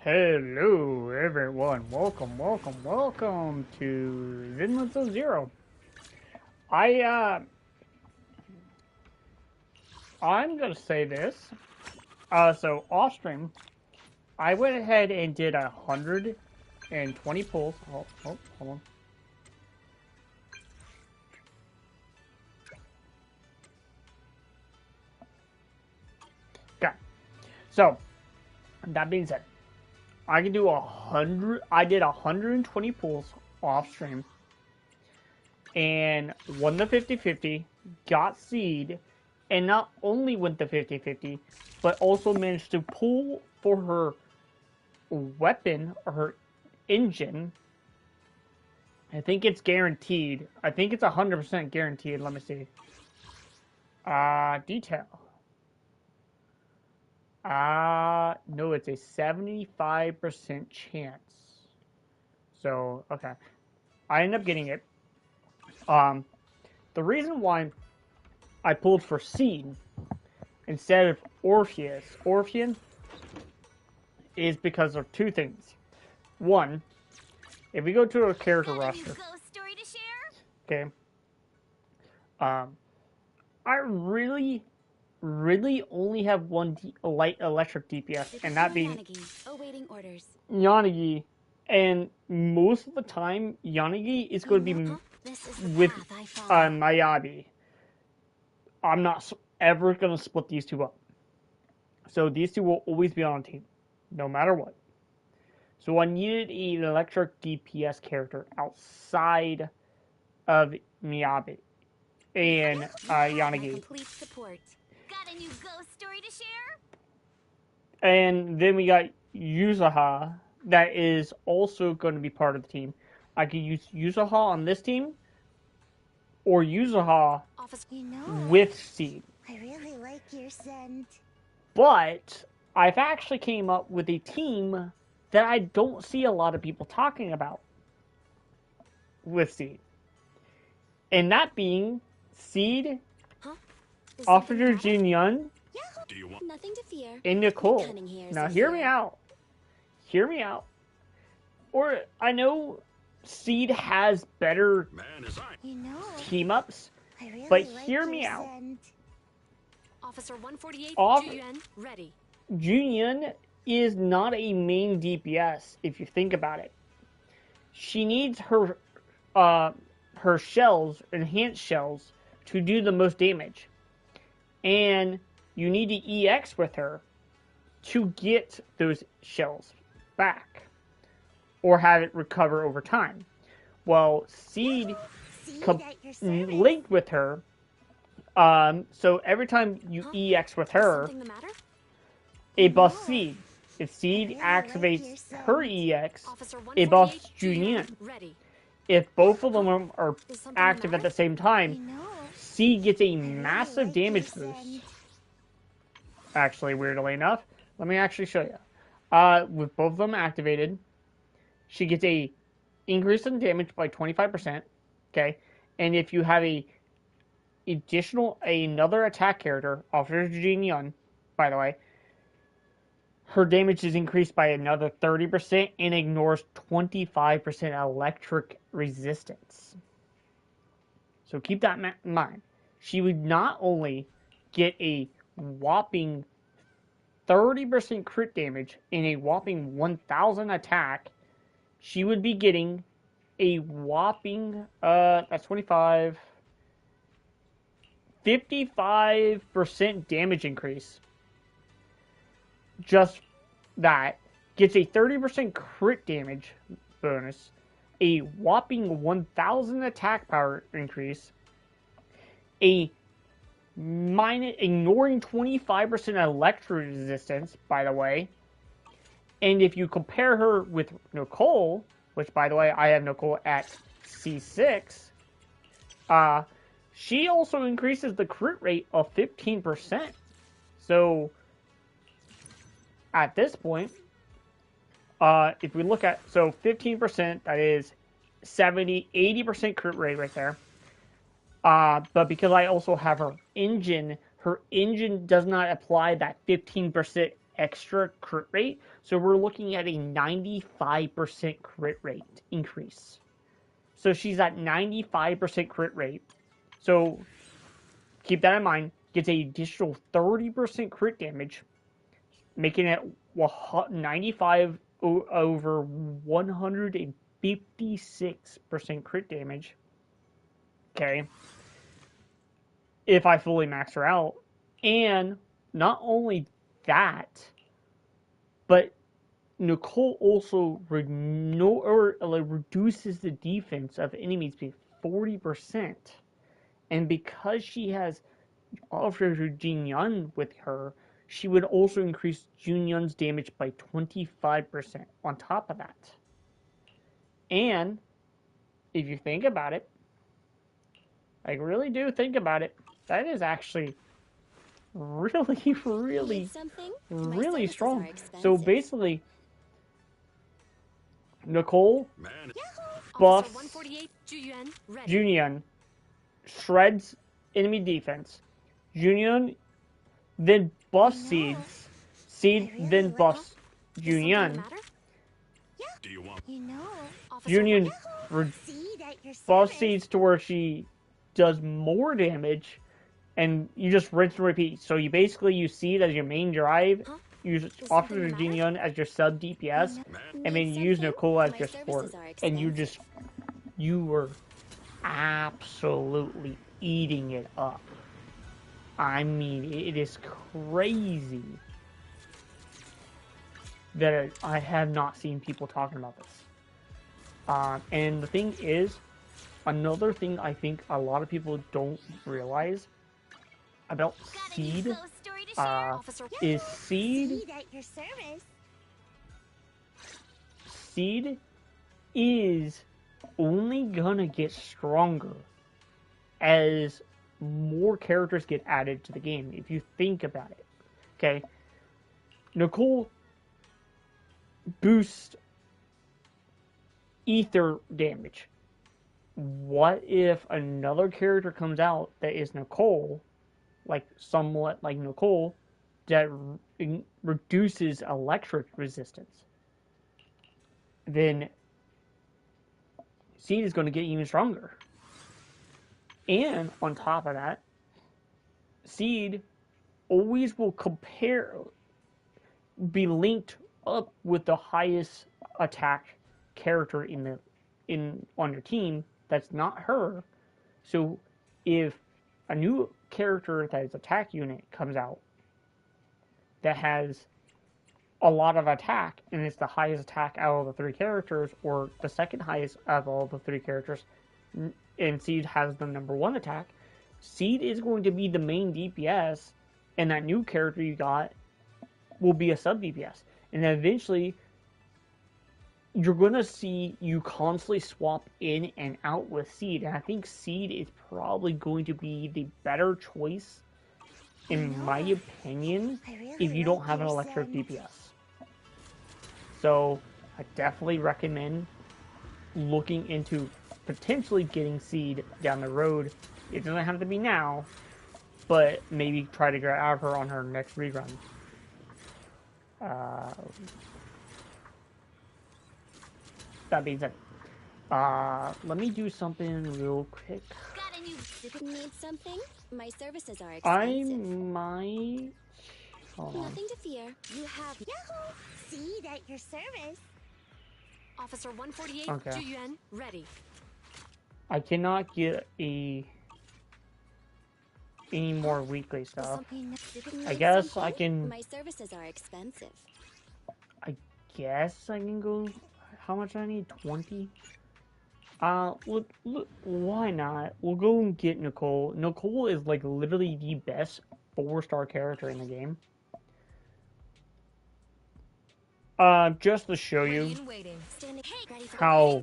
Hello everyone, welcome to Zenless Zero. I I'm gonna say this. So off stream, I went ahead and did 120 pulls. Hold on. Okay. So that being said, I can do 100. I did 120 pulls off stream and won the 50-50, got seed, and not only went the 50-50, but also managed to pull for her weapon or her engine. I think it's guaranteed. I think it's 100% guaranteed. Let me see. Detail. No, it's a 75% chance. So, okay. I end up getting it. The reason why I pulled for Seed instead of Orphean, is because of two things. One, if we go to a character roster, okay, I really only have one light electric DPS, and that being Yanagi. And most of the time, Yanagi is going to be with Mayabi. I'm not ever going to split these two up. So these two will always be on a team, no matter what. So I needed an electric DPS character outside of Miyabi and Yanagi. Got a new ghost story to share? And then we got Yuzaha, that is also going to be part of the team. I could use Yuzaha on this team, or Yuzaha with Seed. I really like your scent. But I've actually came up with a team that I don't see a lot of people talking about with Seed. And that being Seed, Officer Jin Yun, Nothing to fear. and Nicole. Now hear me out. Hear me out. Or I know Seed has better team ups, really but like hear me out. Officer 148, Junyun, ready. Junyun is not a main DPS if you think about it. She needs her shells, enhanced shells, to do the most damage. And you need to EX with her to get those shells back, or have it recover over time. Well, Seed linked with her, so every time you EX with her, it buffs Seed. If Seed activates her EX, it buffs Junyun. If both of them are active at the same time, Seed gets a massive damage boost. Actually, weirdly enough, let me actually show you. With both of them activated, she gets a increase in damage by 25%. Okay, and if you have another attack character, Officer Jin Yun, by the way, her damage is increased by another 30% and ignores 25% electric resistance. So keep that in mind. She would not only get a whopping 30% crit damage and a whopping 1000 attack, she would be getting a whopping, that's 25, 55% damage increase. Just that. Gets a 30% crit damage bonus, a whopping 1000 attack power increase, ignoring 25% electric resistance, by the way. And if you compare her with Nicole, which, by the way, I have Nicole at C6, she also increases the crit rate of 15%. So, at this point, if we look at, 15%, that is 70, 80% crit rate right there. But because I also have her engine does not apply that 15% extra crit rate. So we're looking at a 95% crit rate increase. So she's at 95% crit rate. So keep that in mind. Gets an additional 30% crit damage, making it 95 over 156% crit damage. Okay. If I fully max her out. And not only that, but Nicole also reduces the defense of enemies by 40%. And because she has Officer Jin with her, she would also increase Junyun's damage by 25% on top of that. And if you think about it, like really do think about it, that is actually really, really strong. So basically, Nicole buffs Junyun, shreds enemy defense. Junyun then buffs Seed. Seed then buffs Junyun. Junyun buffs Seed to where she does more damage, and you just rinse and repeat. So you basically use Seed as your main drive, use Officer Junyun as your sub DPS, and then you use Nicole as your support, and you were absolutely eating it up. I mean, it is crazy that I have not seen people talking about this. And the thing is, another thing I think a lot of people don't realize about Seed is Seed is only gonna get stronger as more characters get added to the game, if you think about it. Okay? Nicole boosts ether damage. What if another character comes out that is Nicole, like somewhat like Nicole, that reduces electric resistance? Then Seed is going to get even stronger. And on top of that, Seed always will be linked up with the highest attack character on your team that's not her. So if a new character that is attack unit comes out that has a lot of attack, and it's the highest attack out of the three characters, or the second highest of all the three characters, and Seed has the number one attack, Seed is going to be the main DPS, and that new character you got will be a sub DPS. And then eventually, you're going to see you constantly swap in and out with Seed. And I think Seed is probably going to be the better choice, in my opinion, if you don't have an electric DPS. So, I definitely recommend looking into potentially getting Seed down the road. It doesn't have to be now, but maybe try to grab her on her next rerun. That being said, let me do something real quick. Need something? My services are expensive. I might. Hold on. Nothing to fear. You have Yahoo! Seed at your service. Officer 148, Okay. Juyuan, ready. I cannot get any more weekly stuff. I guess I can. My services are expensive. I guess I can go. How much I need? 20. Look, why not? We'll go and get Nicole. Nicole is like literally the best 4-star character in the game. Just to show you how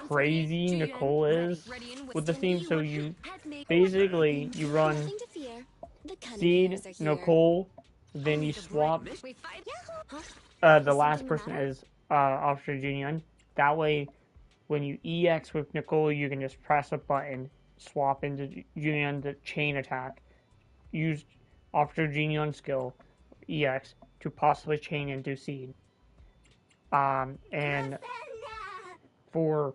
crazy Nicole is with the theme. So you basically you run Seed, Nicole, then you swap. The last person is Officer Junior. That way, when you EX with Nicole, you can just press a button, swap into Junior the chain attack, use Officer Junior skill, EX to possibly chain into seed. And for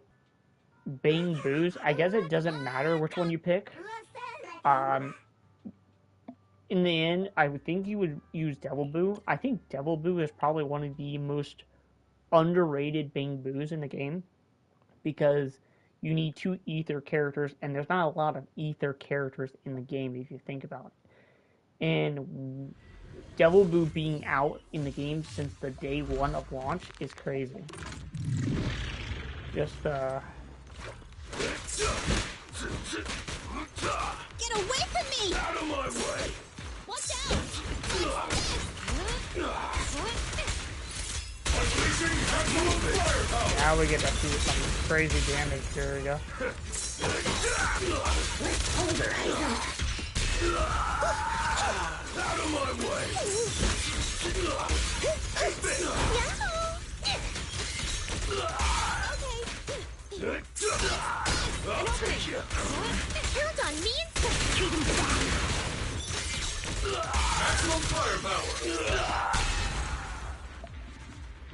Bang Boos, I guess it doesn't matter which one you pick. In the end, I would think you would use Devil Boo. I think Devil Boo is probably one of the most underrated Bang Boos in the game because you need 2 ether characters, and there's not a lot of ether characters in the game if you think about it. And Devil Boo being out in the game since the day 1 of launch is crazy. Just, Get away from me! Out of my way! Watch out! Unleashing maximum firepower! now we get to see some crazy damage. Here we go. Out of my way! I'll take you! Count on me and treat him back. Maximum firepower!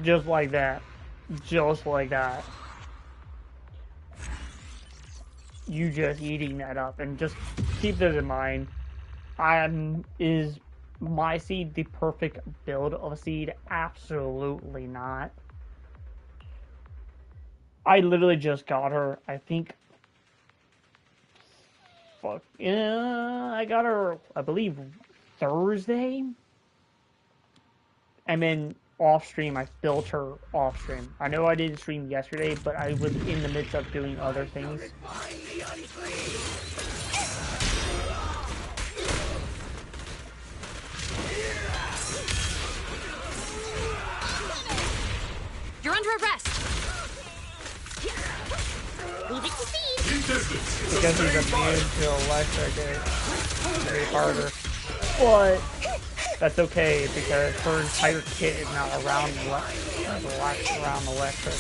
Just like that. Just like that. You just eating that up. And just keep this in mind. Is my seed the perfect build of a seed? Absolutely not. I literally just got her, I think... Fuck. Yeah, I got her, I believe, Thursday? And then off stream, I built her off stream. I know I didn't stream yesterday, but I was in the midst of doing other things. You're under arrest. Leave it to Steve. Keep distance! Because he's immune to electric, it's way harder. But that's okay because her entire kit is not around electric.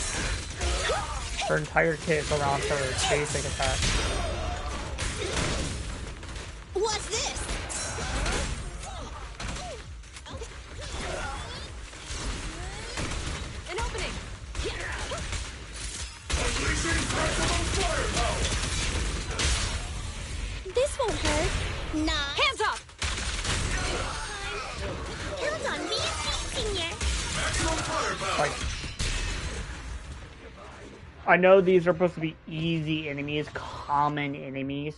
Her entire kit is around her basic attack. What's this? An opening. Unleashing maximum firepower! This won't hurt. Nah. Hands up. Count on me and Steve, Senior. Maximum firepower! Like, I know these are supposed to be easy enemies, common enemies,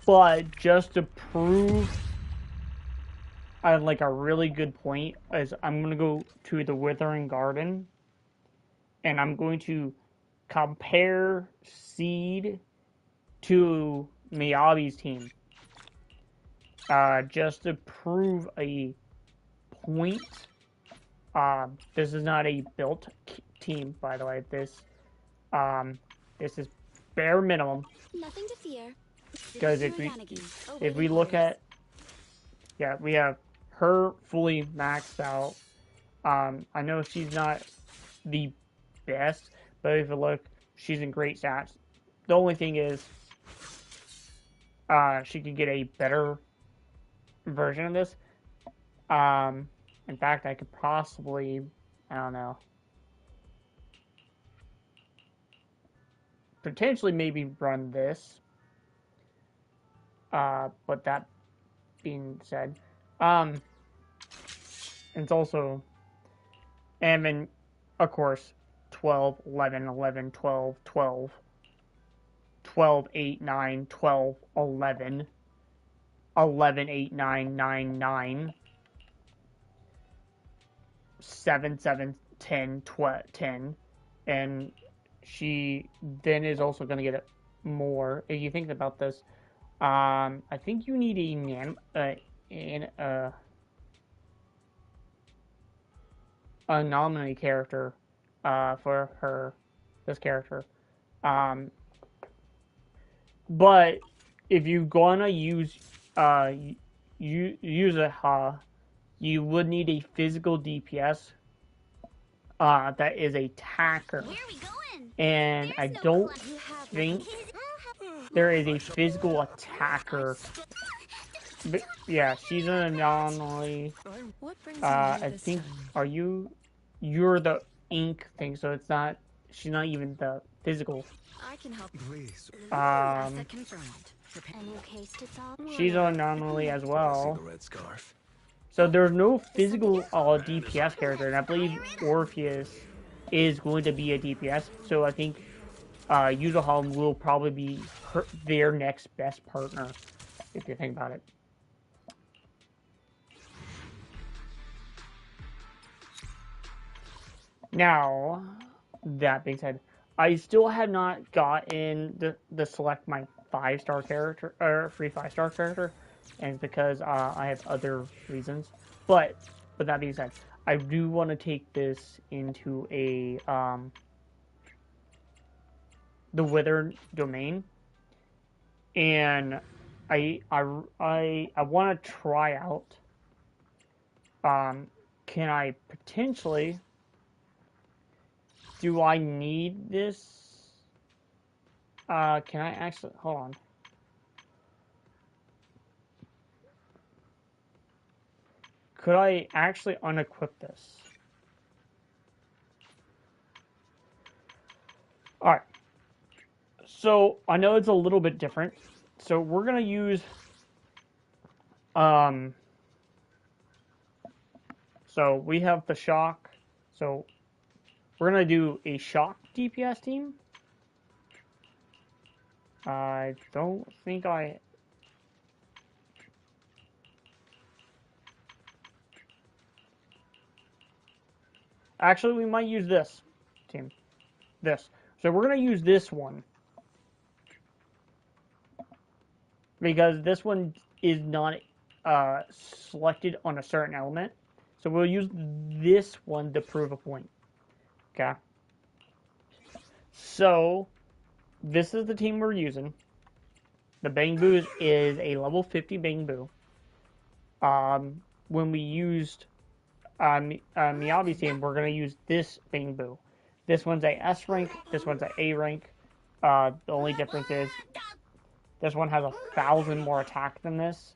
but just to prove like a really good point is I'm gonna go to the Withering Garden and I'm going to compare Seed to Miyabi's team. Just to prove a point. This is not a built team, by the way. This is bare minimum. Nothing to fear. Because if we look at, yeah, we have her fully maxed out. I know she's not the best, but if you look, she's in great stats. The only thing is, she could get a better version of this. In fact, I could possibly, I don't know, potentially maybe run this. But that being said, it's also, and then, of course, 12, 11, 11, 12, 12, 12, 8, 9, 12, 11, 11, 8, 9, 9, 9, 7, 7, 10, 12, 10, and she then is also going to get more. If you think about this, I think you need a nominee character for this character. But if you're gonna use use a you would need a physical DPS that is a tacker. Where are we going? And I don't think there is a physical attacker Yeah, she's an anomaly. What brings you here I this think, time? you're the ink thing, so it's not, she's not even the physical. I can help. Please. Um, Asset confirmed. A new case to solve? she's an Whatever. anomaly as well. Cigarette scarf. So there's no physical DPS character, and I believe Orpheus is going to be a DPS. So I think Yuzuha will probably be their next best partner, if you think about it. Now, that being said, I still have not gotten the select my 5-star character or free 5-star character, and it's because I have other reasons. But with that being said, I do want to take this into a the Wither domain, and I want to try out. Can I potentially? Do I need this? Can I actually hold on? Could I actually unequip this? All right. So I know it's a little bit different. So we're gonna use So we have the shock. So we're gonna do a shock DPS team. I don't think I. Actually, we might use this team. This. So we're gonna use this one because this one is not selected on a certain element. So we'll use this one to prove a point. Okay. So this is the team we're using. The Bang Boo is a level 50 Bang Boo. When we used Miyabi's team, we're going to use this Bang Boo. This one's a S rank. This one's a A rank. The only difference is this one has 1,000 more attack than this.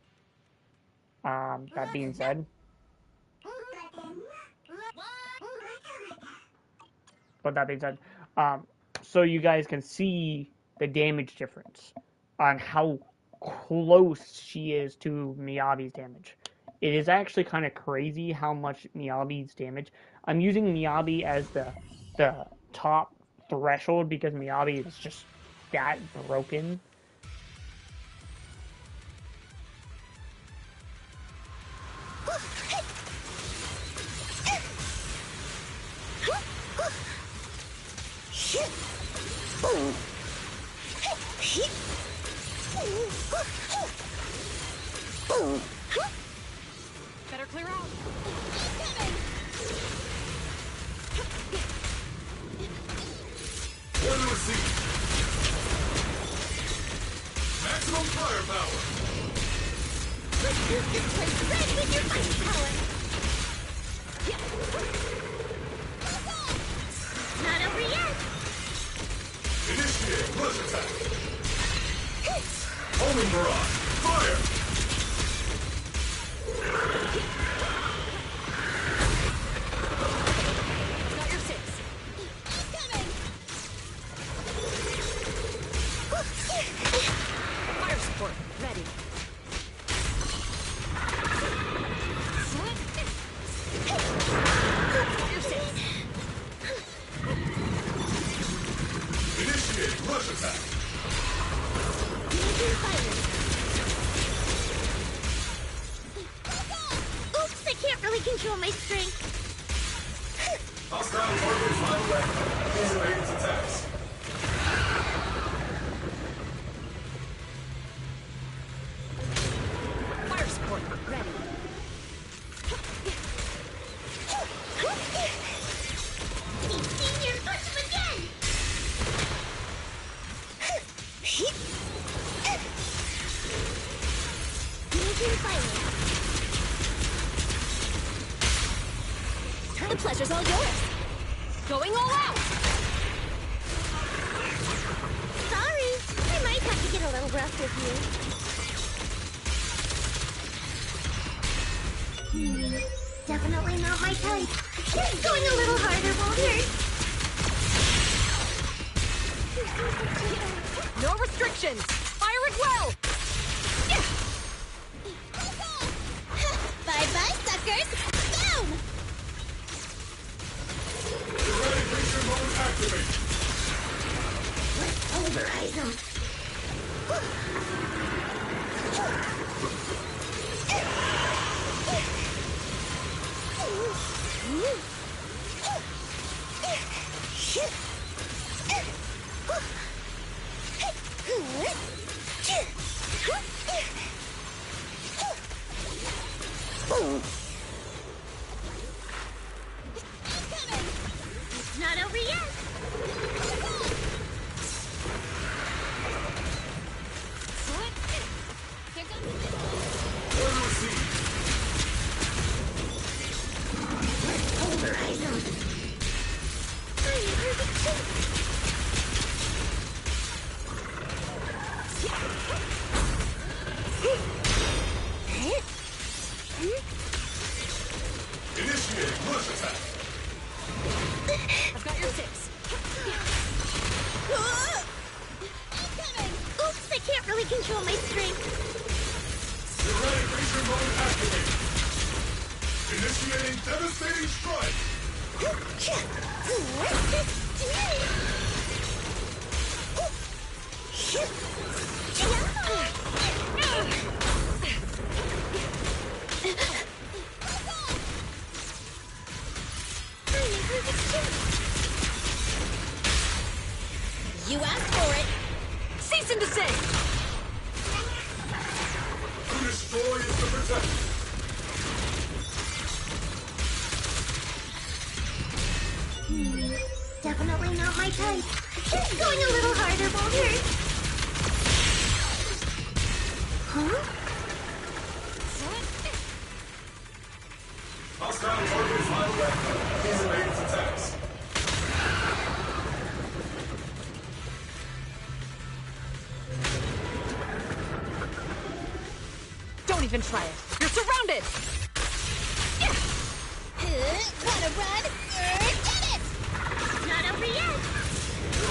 That being said, so you guys can see the damage difference on how close she is to Miyabi's damage. It is actually kind of crazy how much Miyabi's damage. I'm using Miyabi as the top threshold because Miyabi is just that broken. Better clear out. Order received. Maximum firepower. You can play red with your firepower. Not over yet. Initiate rush attack. Homing barrage. Fire. Got your 6. Fire support ready. Got your 6. Initiate rush attack. Oops, I can't really control my strength. Hostile target final weapon. Please evade its attacks. Fire support ready. He's senior, push him again. Moving fire. The pleasure's all yours. Going all out. Sorry, I might have to get a little rough with you. Definitely not my type. Going a little harder won't hurt. No restrictions! Fire it well! Bye-bye, suckers! Boom! Ready, creature mode activate. Let's pulverize them. It's not over yet. Order received. Pulverize them. Initiate push attack. I've got your 6. Oops, I can't really control my strength. Ready, creature mode activate. Initiating devastating strike. You asked for it. Cease and desist! To destroy is to protect. Definitely not my type. Going a little harder won't hurt. Huh? Hostile target is final weapon. Please evade its attacks. Don't even try it! You're surrounded! Wanna run? Get it! It's not over yet.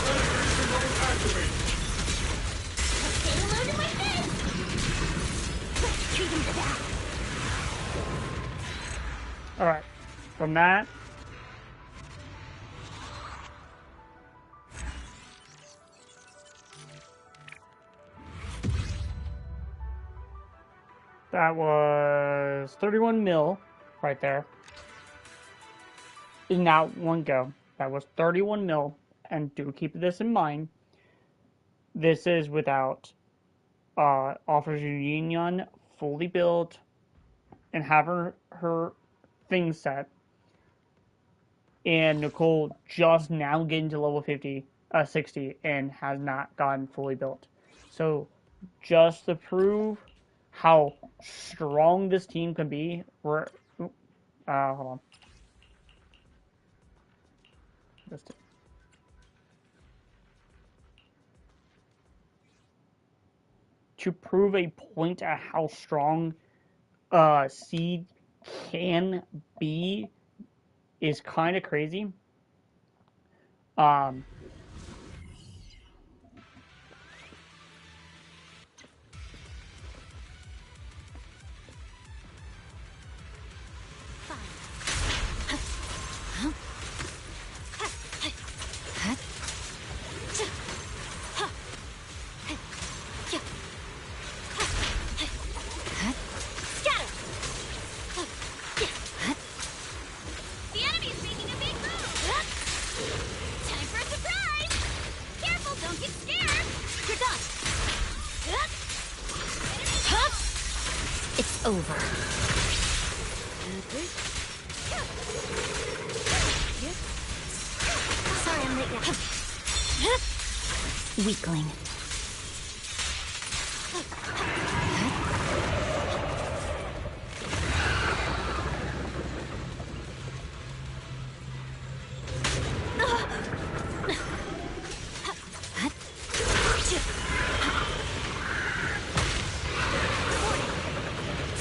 Ready, creature mode activate. Stay alone in my face. Let's treat him to that. Alright. From that. That was 31 mil right there. In that one go. That was 31 mil. And do keep this in mind. This is without Officer Union fully built and have her thing set. And Nicole just now getting to level 60 and has not gotten fully built. So just to prove how strong this team can be, hold on. To prove a point at how strong Seed can be is kind of crazy. The enemy is making a big move. Time for a surprise. Careful, don't get scared. You're done! It's over. Sorry, I'm late now. Weakling.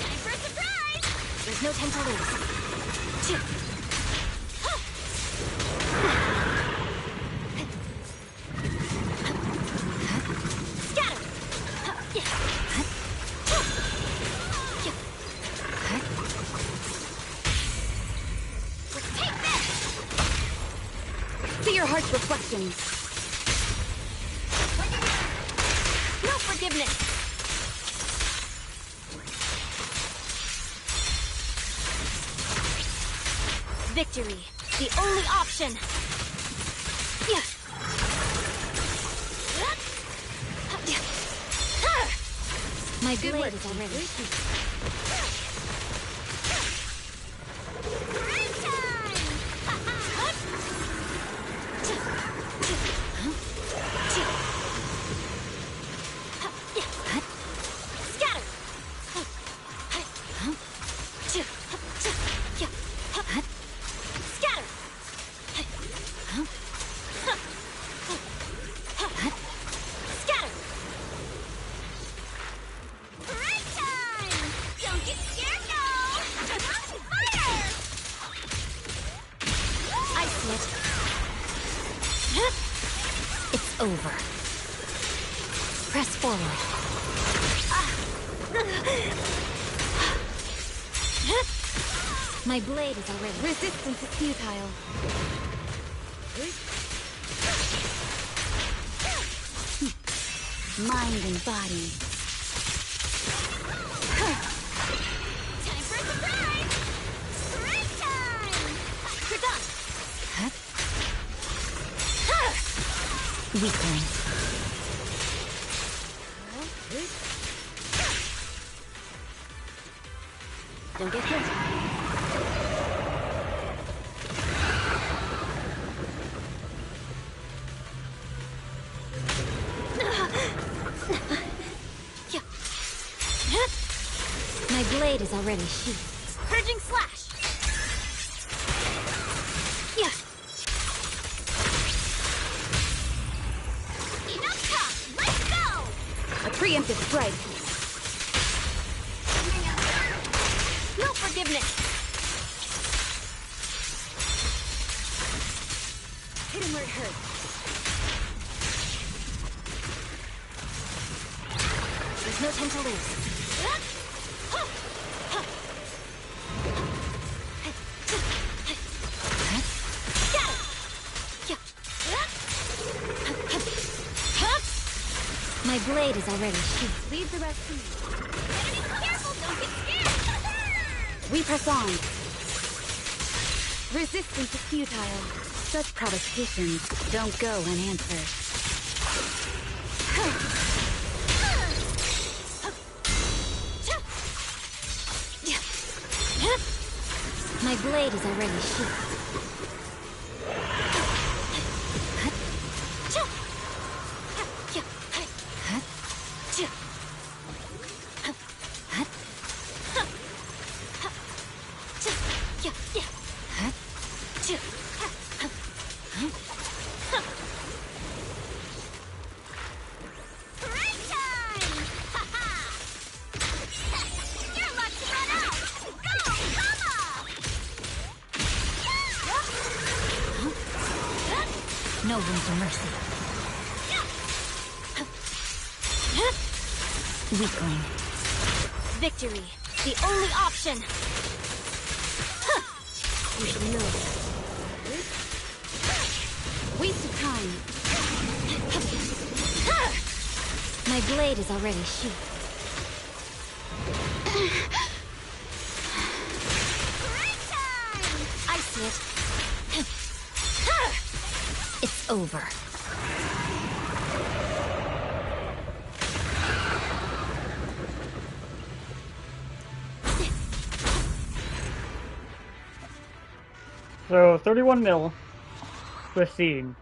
Time for a surprise. There's no time to lose. Scatter! Take this! See your heart's reflections. No forgiveness! Victory, the only option. My Good blade work, is already. Scatter! Scatter! Scatter! Break time! Don't get scared, no! Fire! I see it. It's over. Press forward. My blade is already. Resistance is futile. Mind and body. Time for a surprise! Break time! You're done! Weakling. Don't get hit. My blade is already sheathed. Purging slash! Enough talk! Let's go! A preemptive strike. No forgiveness! Hit him where it hurts. There's no time to lose. My blade is already sheathed. Leave the rest to me. Better be careful, don't get scared! We press on. Resistance is futile. Such provocations don't go unanswered. My blade is already sheathed. Break time! You're lucky to run out! Go, Kama! No room for mercy. Weakling. Victory, the only option. You should know that. Waste of time. My blade is already sheathed. Break time! I see it. It's over. So 31 mil. Proceed.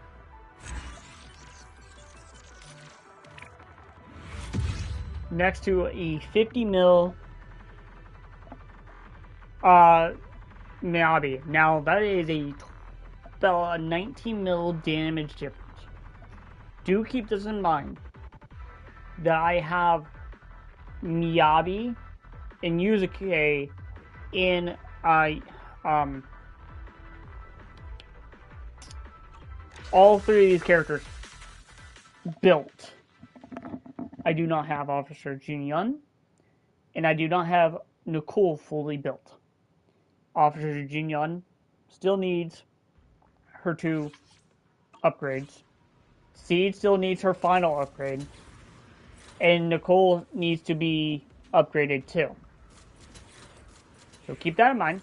Next to a 50 mil Miyabi. Now that is about a 19 mil damage difference. Do keep this in mind that I have Miyabi and Yuzuki in um, all three of these characters built. I do not have Officer Jin Yun, and I do not have Nicole fully built. Officer Jin Yun still needs her 2 upgrades. Seed still needs her final upgrade. And Nicole needs to be upgraded too. So keep that in mind.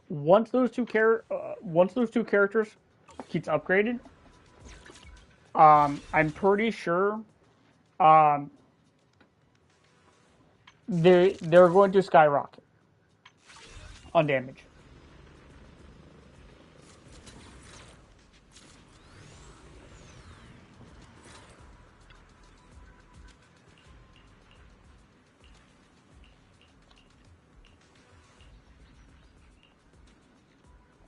Once those two characters gets upgraded, I'm pretty sure they're going to skyrocket on damage.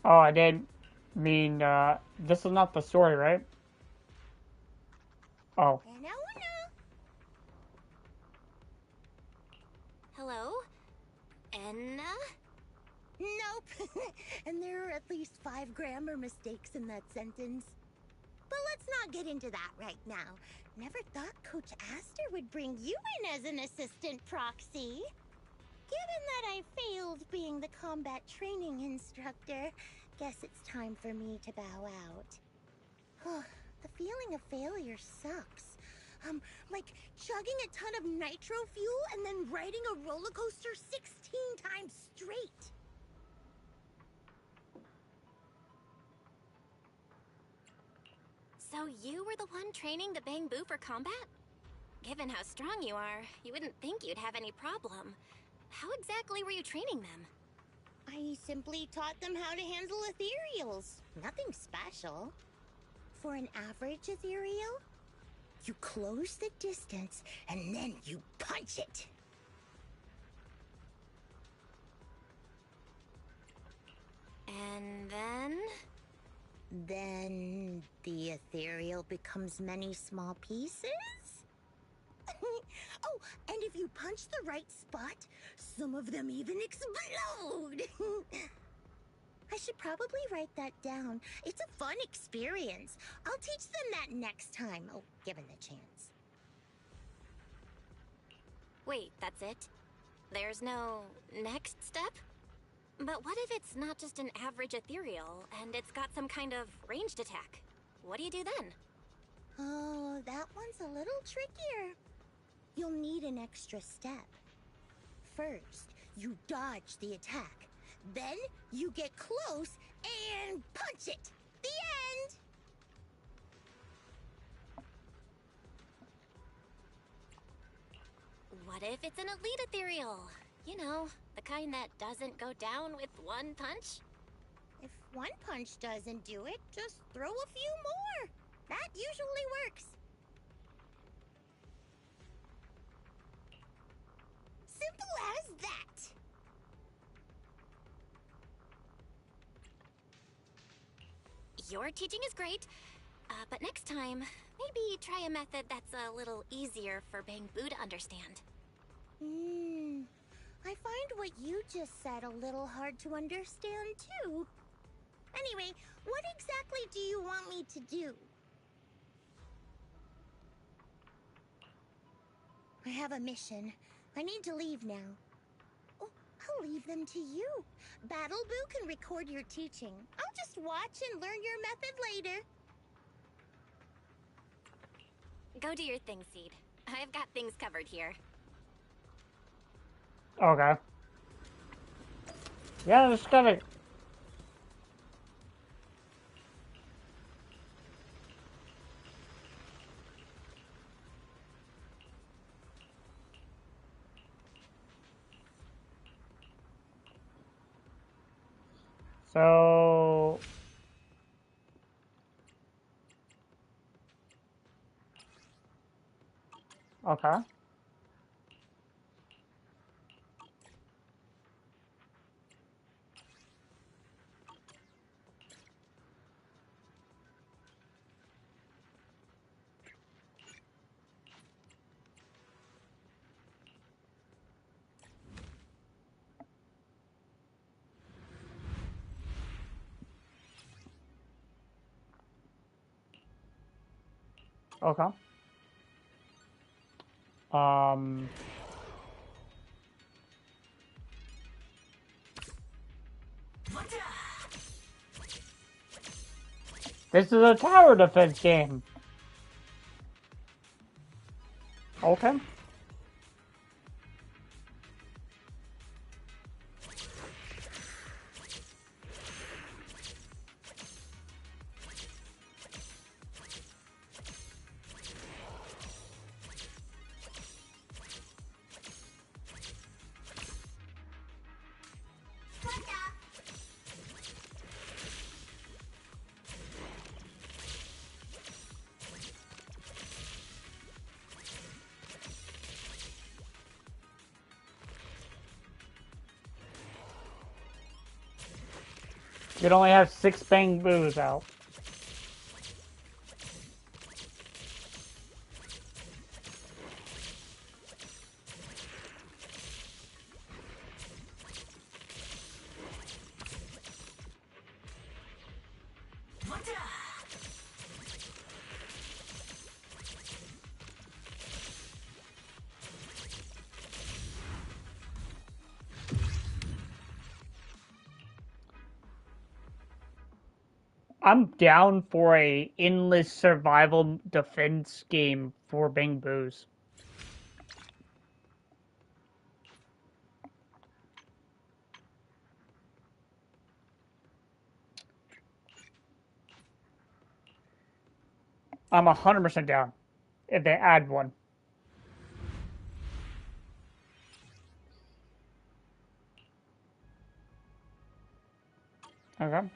Oh, I did mean this is not the story, right? Oh, Hello? Enna? Nope. And there are at least 5 grammar mistakes in that sentence. But let's not get into that right now. Never thought Coach Aster would bring you in as an assistant proxy. Given that I failed being the combat training instructor, guess it's time for me to bow out. The feeling of failure sucks. Like chugging a ton of nitro fuel and then riding a roller coaster 16 times straight. So you were the one training the Bang Boo for combat? Given how strong you are, you wouldn't think you'd have any problem. How exactly were you training them? I simply taught them how to handle ethereals. Nothing special. For an average ethereal, you close the distance and then you punch it. And then? Then the ethereal becomes many small pieces? Oh, and if you punch the right spot, some of them even explode! I should probably write that down. It's a fun experience. I'll teach them that next time. Oh, given the chance. Wait, that's it? There's no next step? But what if it's not just an average ethereal, and it's got some kind of ranged attack? What do you do then? Oh, that one's a little trickier. You'll need an extra step. First, you dodge the attack. Then, you get close and punch it. The end! What if it's an elite ethereal? You know, the kind that doesn't go down with one punch? If one punch doesn't do it, just throw a few more. That usually works. Simple as that. Your teaching is great, but next time, maybe try a method that's a little easier for Bang Boo to understand. I find what you just said a little hard to understand, too. Anyway, what exactly do you want me to do? I have a mission. I need to leave now. Oh, I'll leave them to you. Battle Boo can record your teaching. I'll just watch and learn your method later. Go do your thing, Seed. I've got things covered here. okay. Yeah, just gotta. So. Okay. Okay. Um. This is a tower defense game. Okay. You can only have 6 bamboos out. I'm down for a endless survival defense game for bamboos. I'm 100% down if they add one. Okay.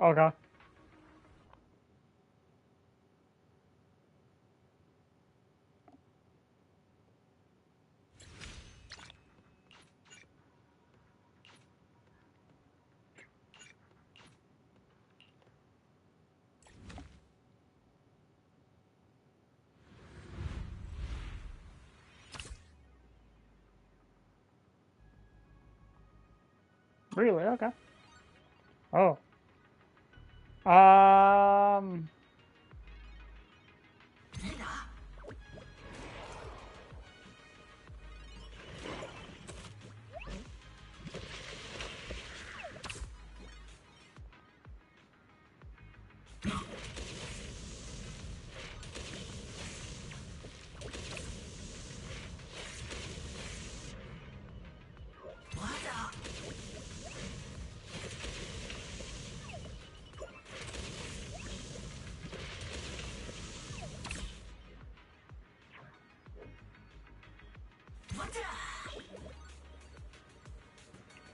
Okay. Really? Okay. Oh. Um.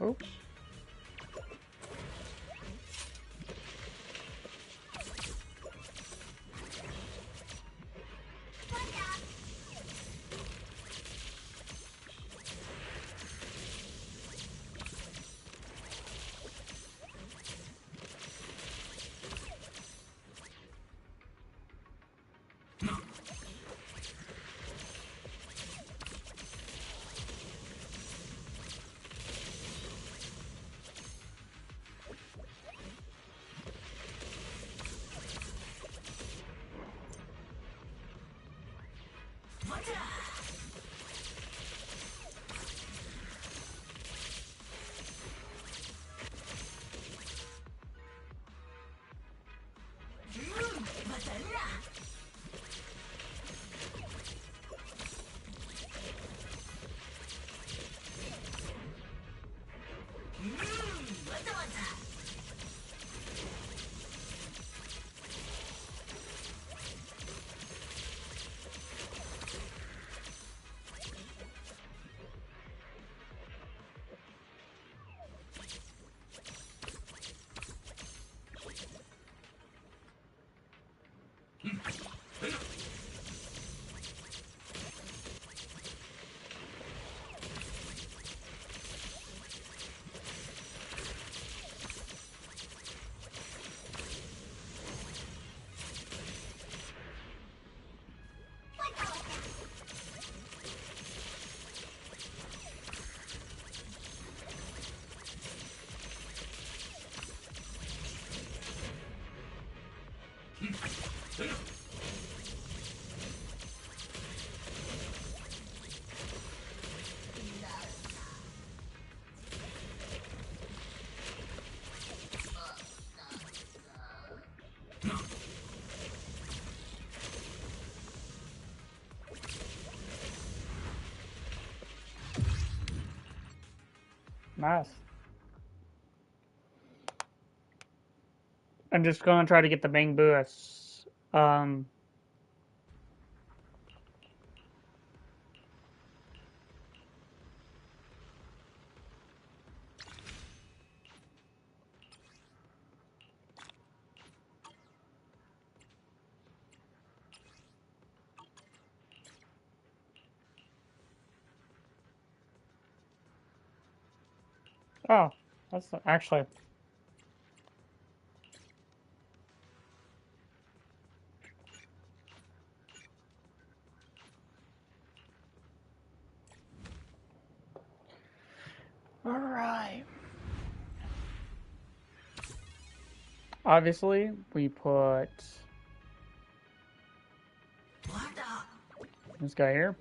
Oops. Nice. I'm just gonna try to get the bang boosts. Oh, that's actually. All right. Obviously, we put this guy here.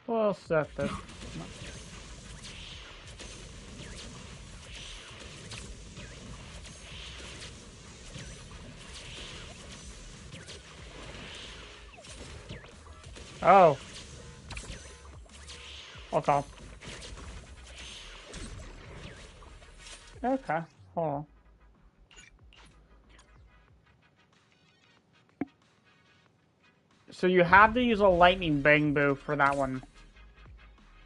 We'll set this. Oh. Okay. Okay. Hold on. So you have to use a lightning bang boo for that one.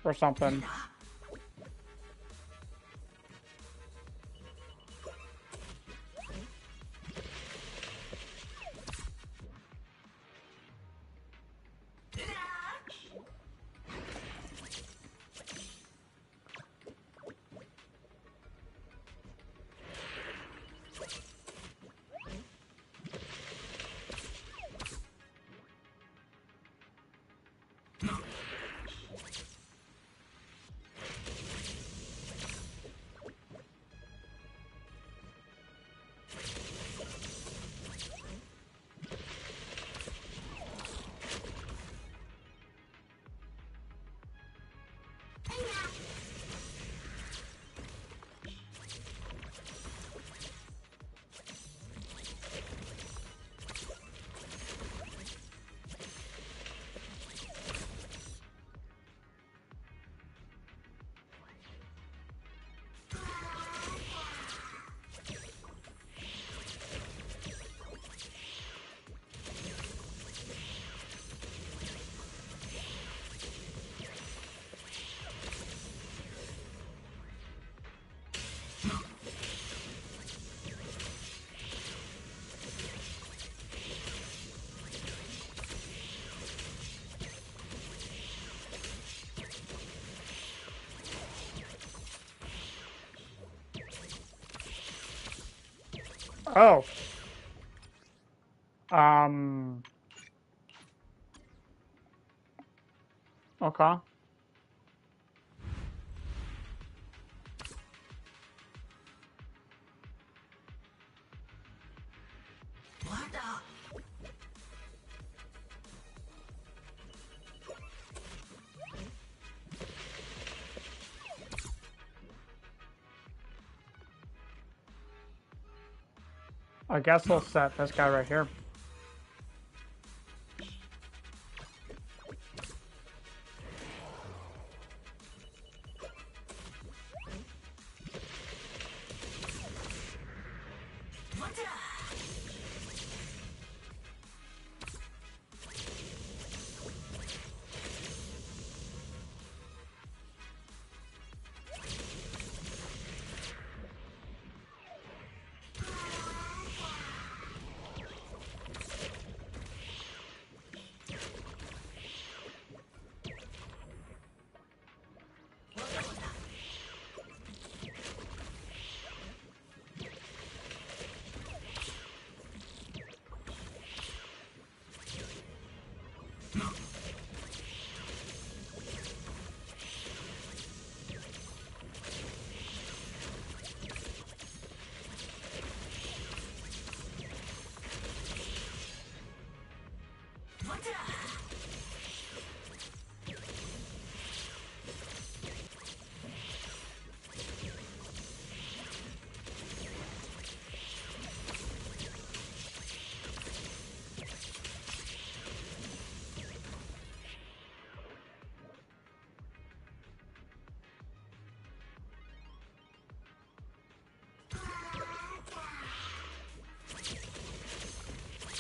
Or something. Oh. Okay. I guess I'll set this guy right here.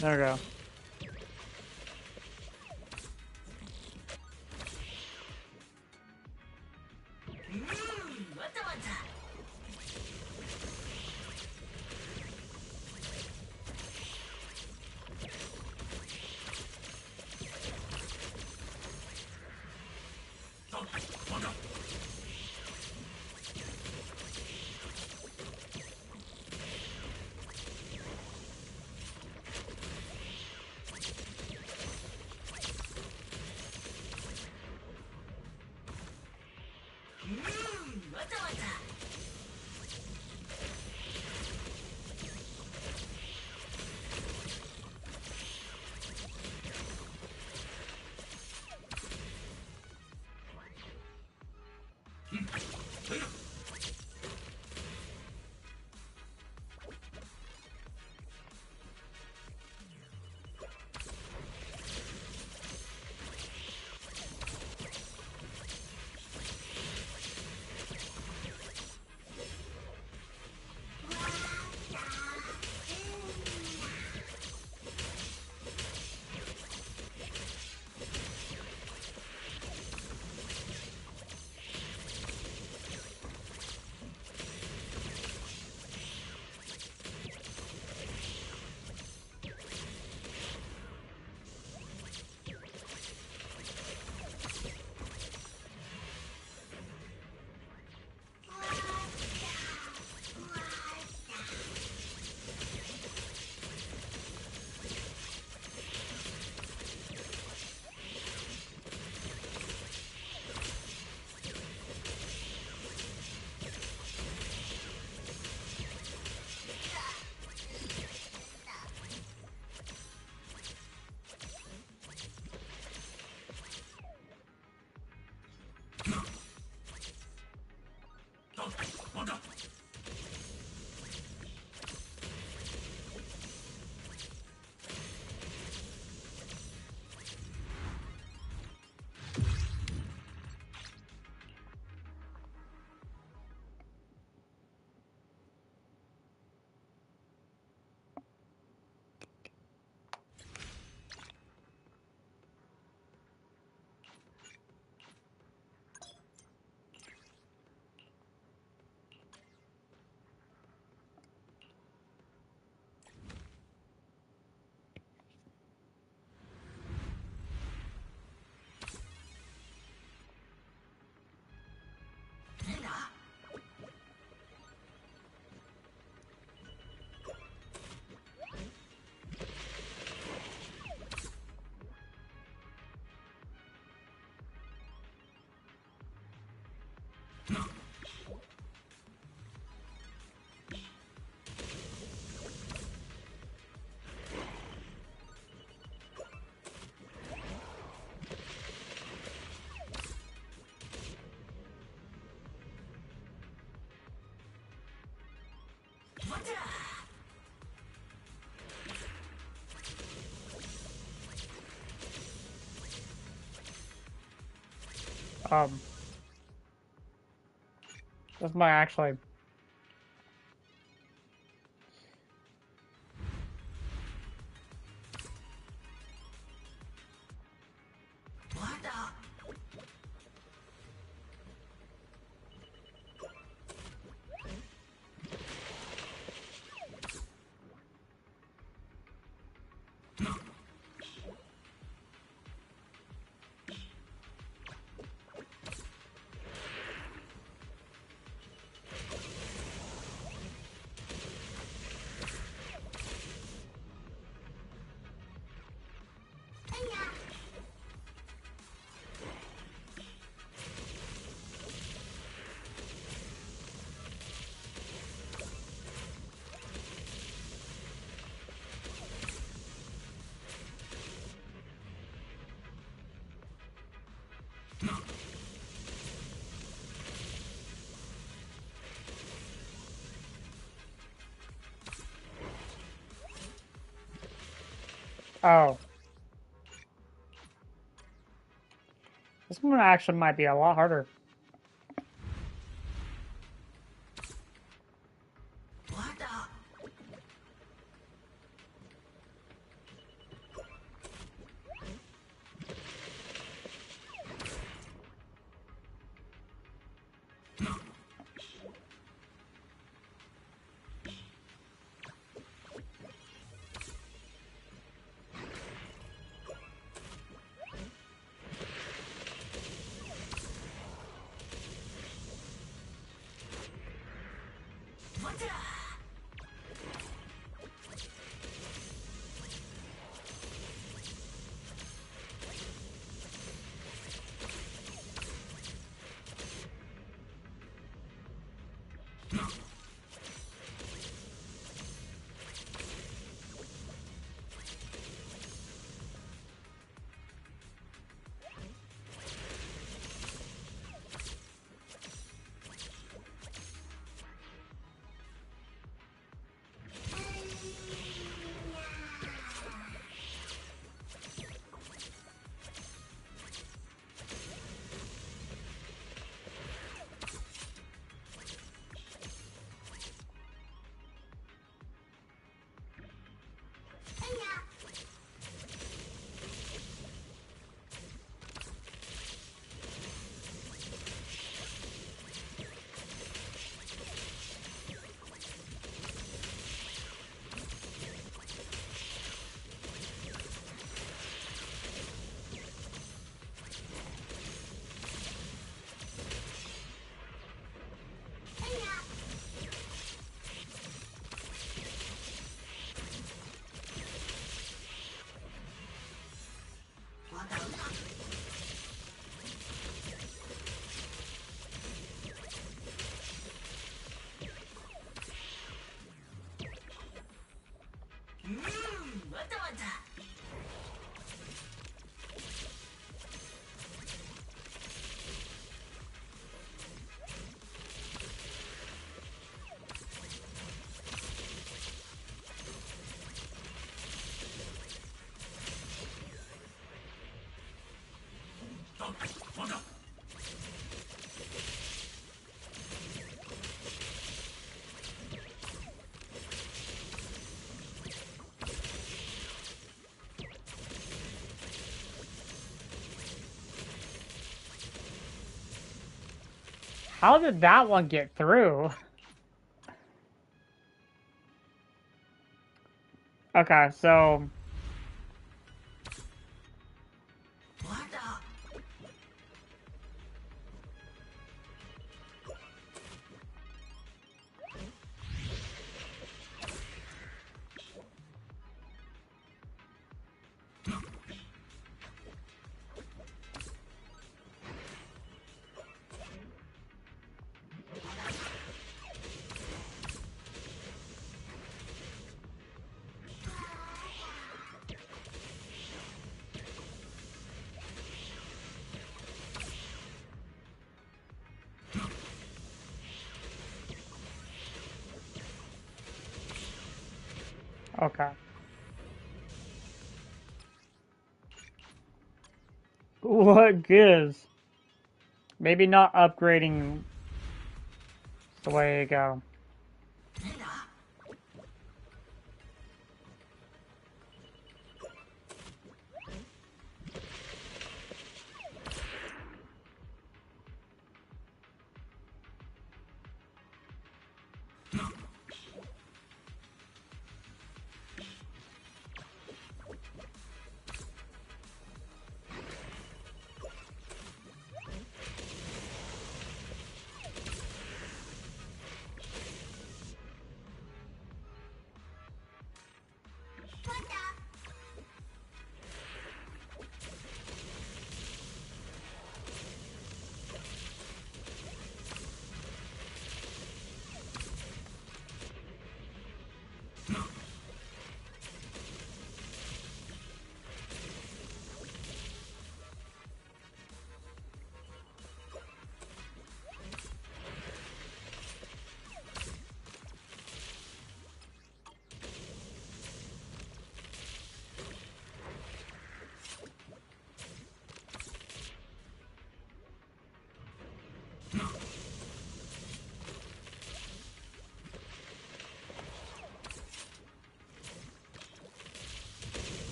There we go. This might actually. Oh. This one actually might be a lot harder. How did that one get through? Okay, so... Okay. What gives? Maybe not upgrading is the way to go.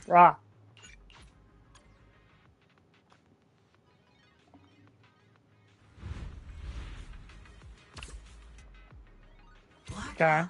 Rah. Okay.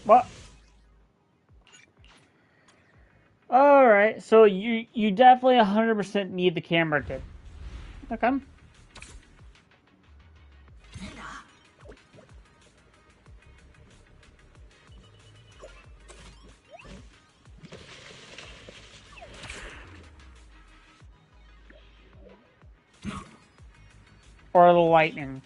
What? Alright, so you definitely 100% need the camera dip. Okay. Or the lightning.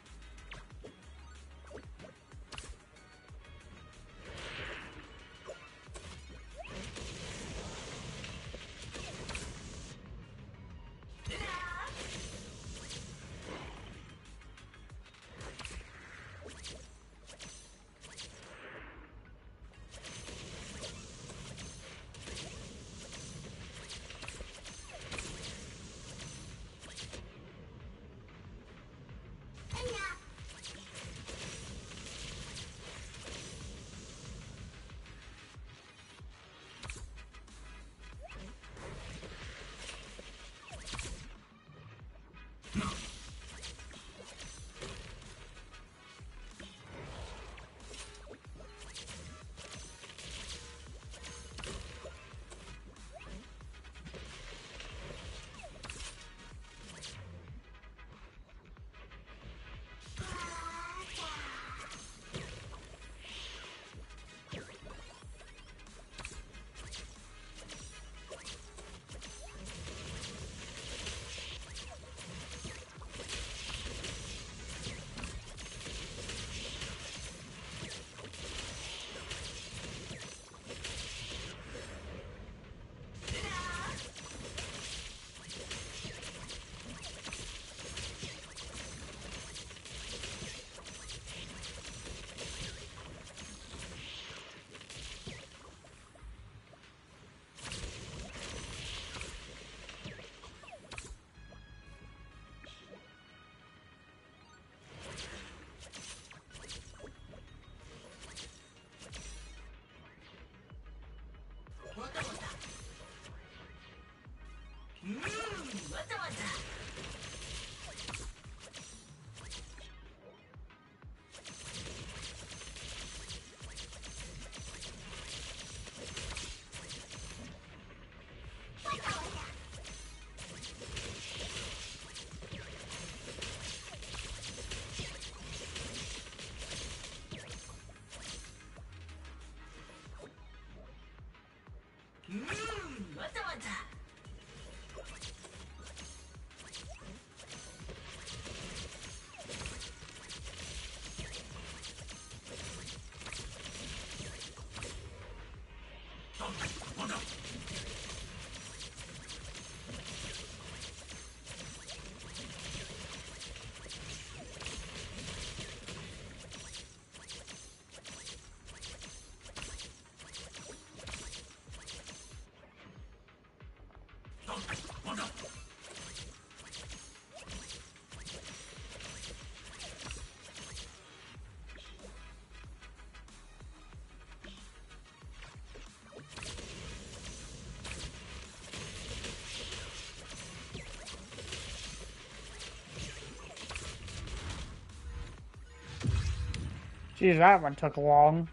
Geez, that one took long.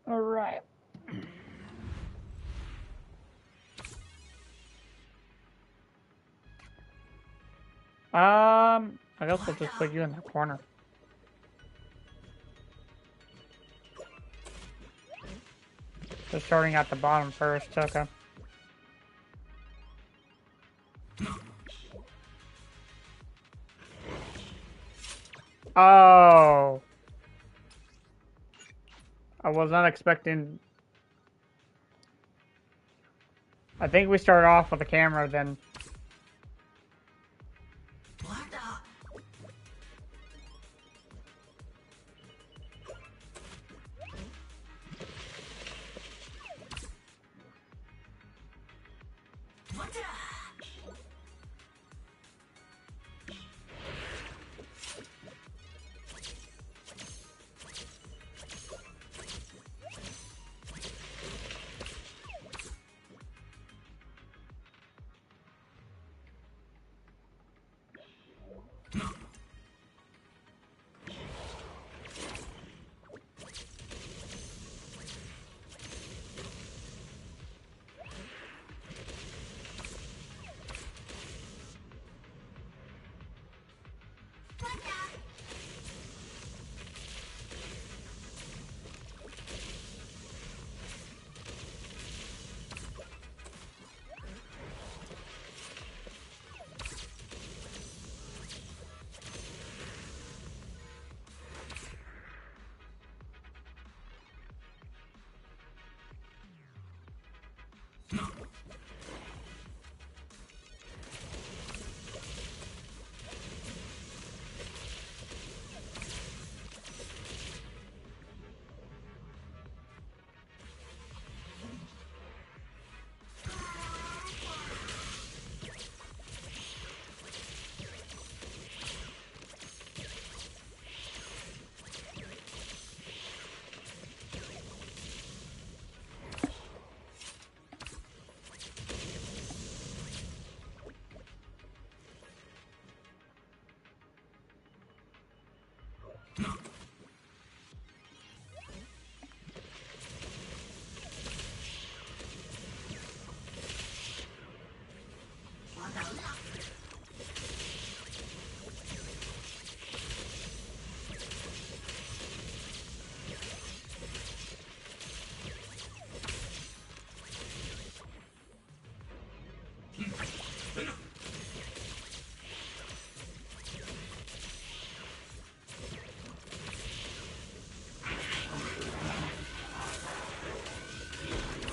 All right. I guess we'll just put you in the corner. Just starting at the bottom first, okay. Oh. I was not expecting... I think we started off with a camera, then...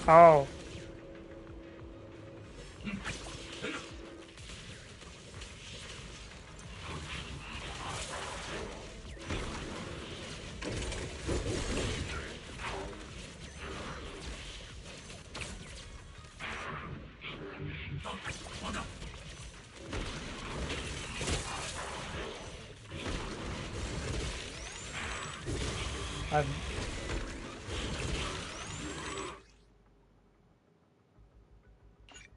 Oh. I'm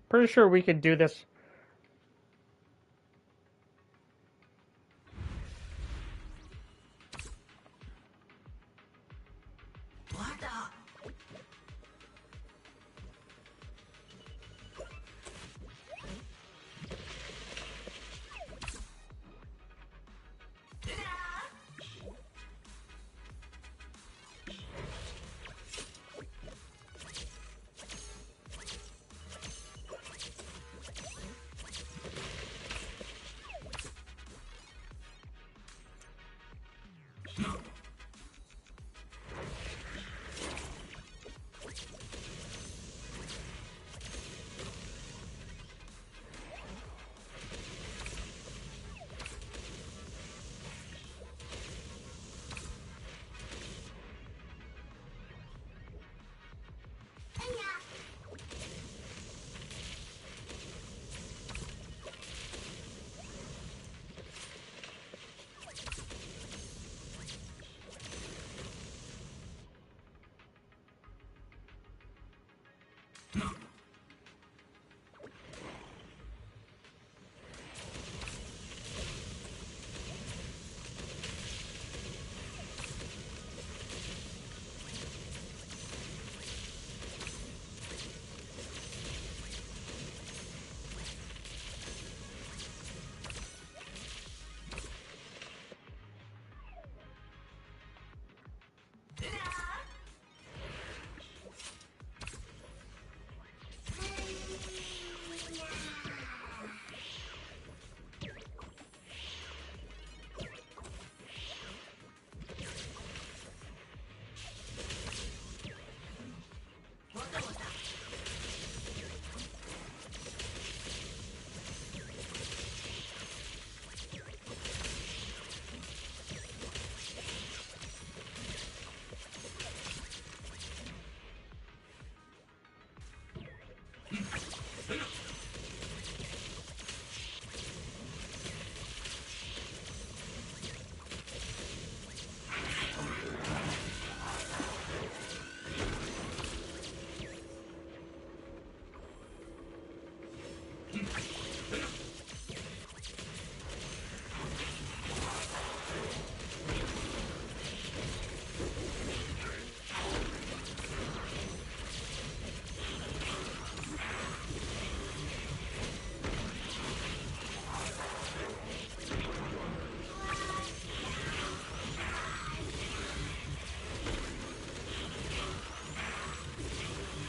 pretty sure we could do this.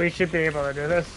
We should be able to do this.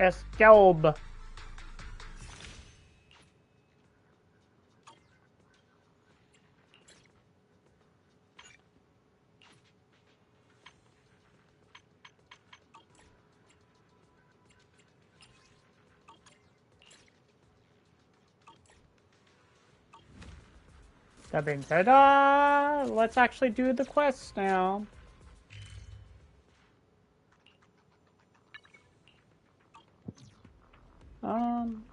Escape. That being said, let's actually do the quest now. Um,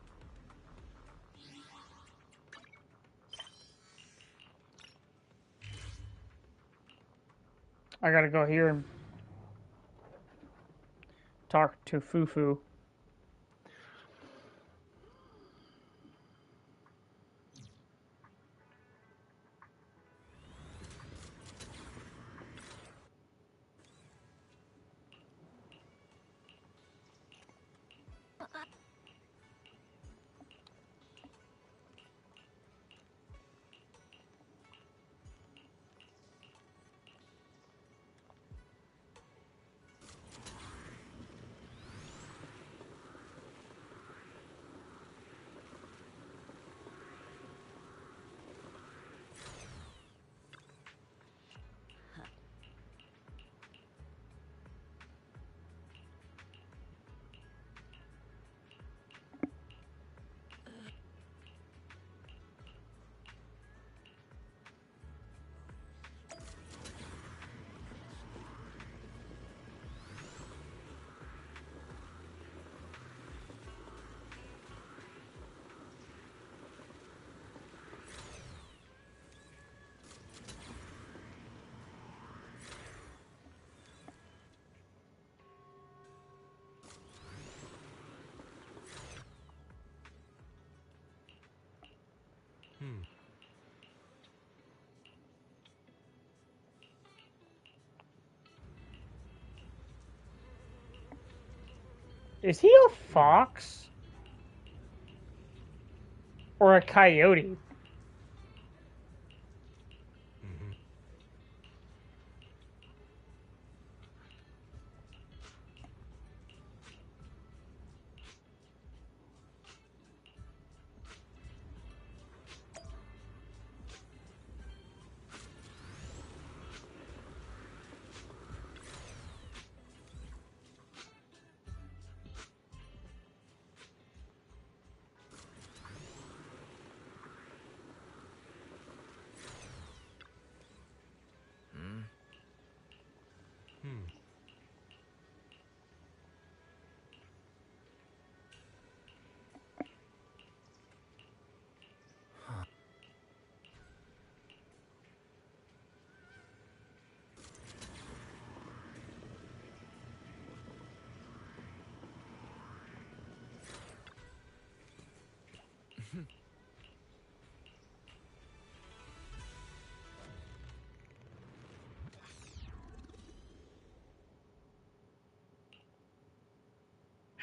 I gotta go here and talk to Fufu. Is he a fox or a coyote?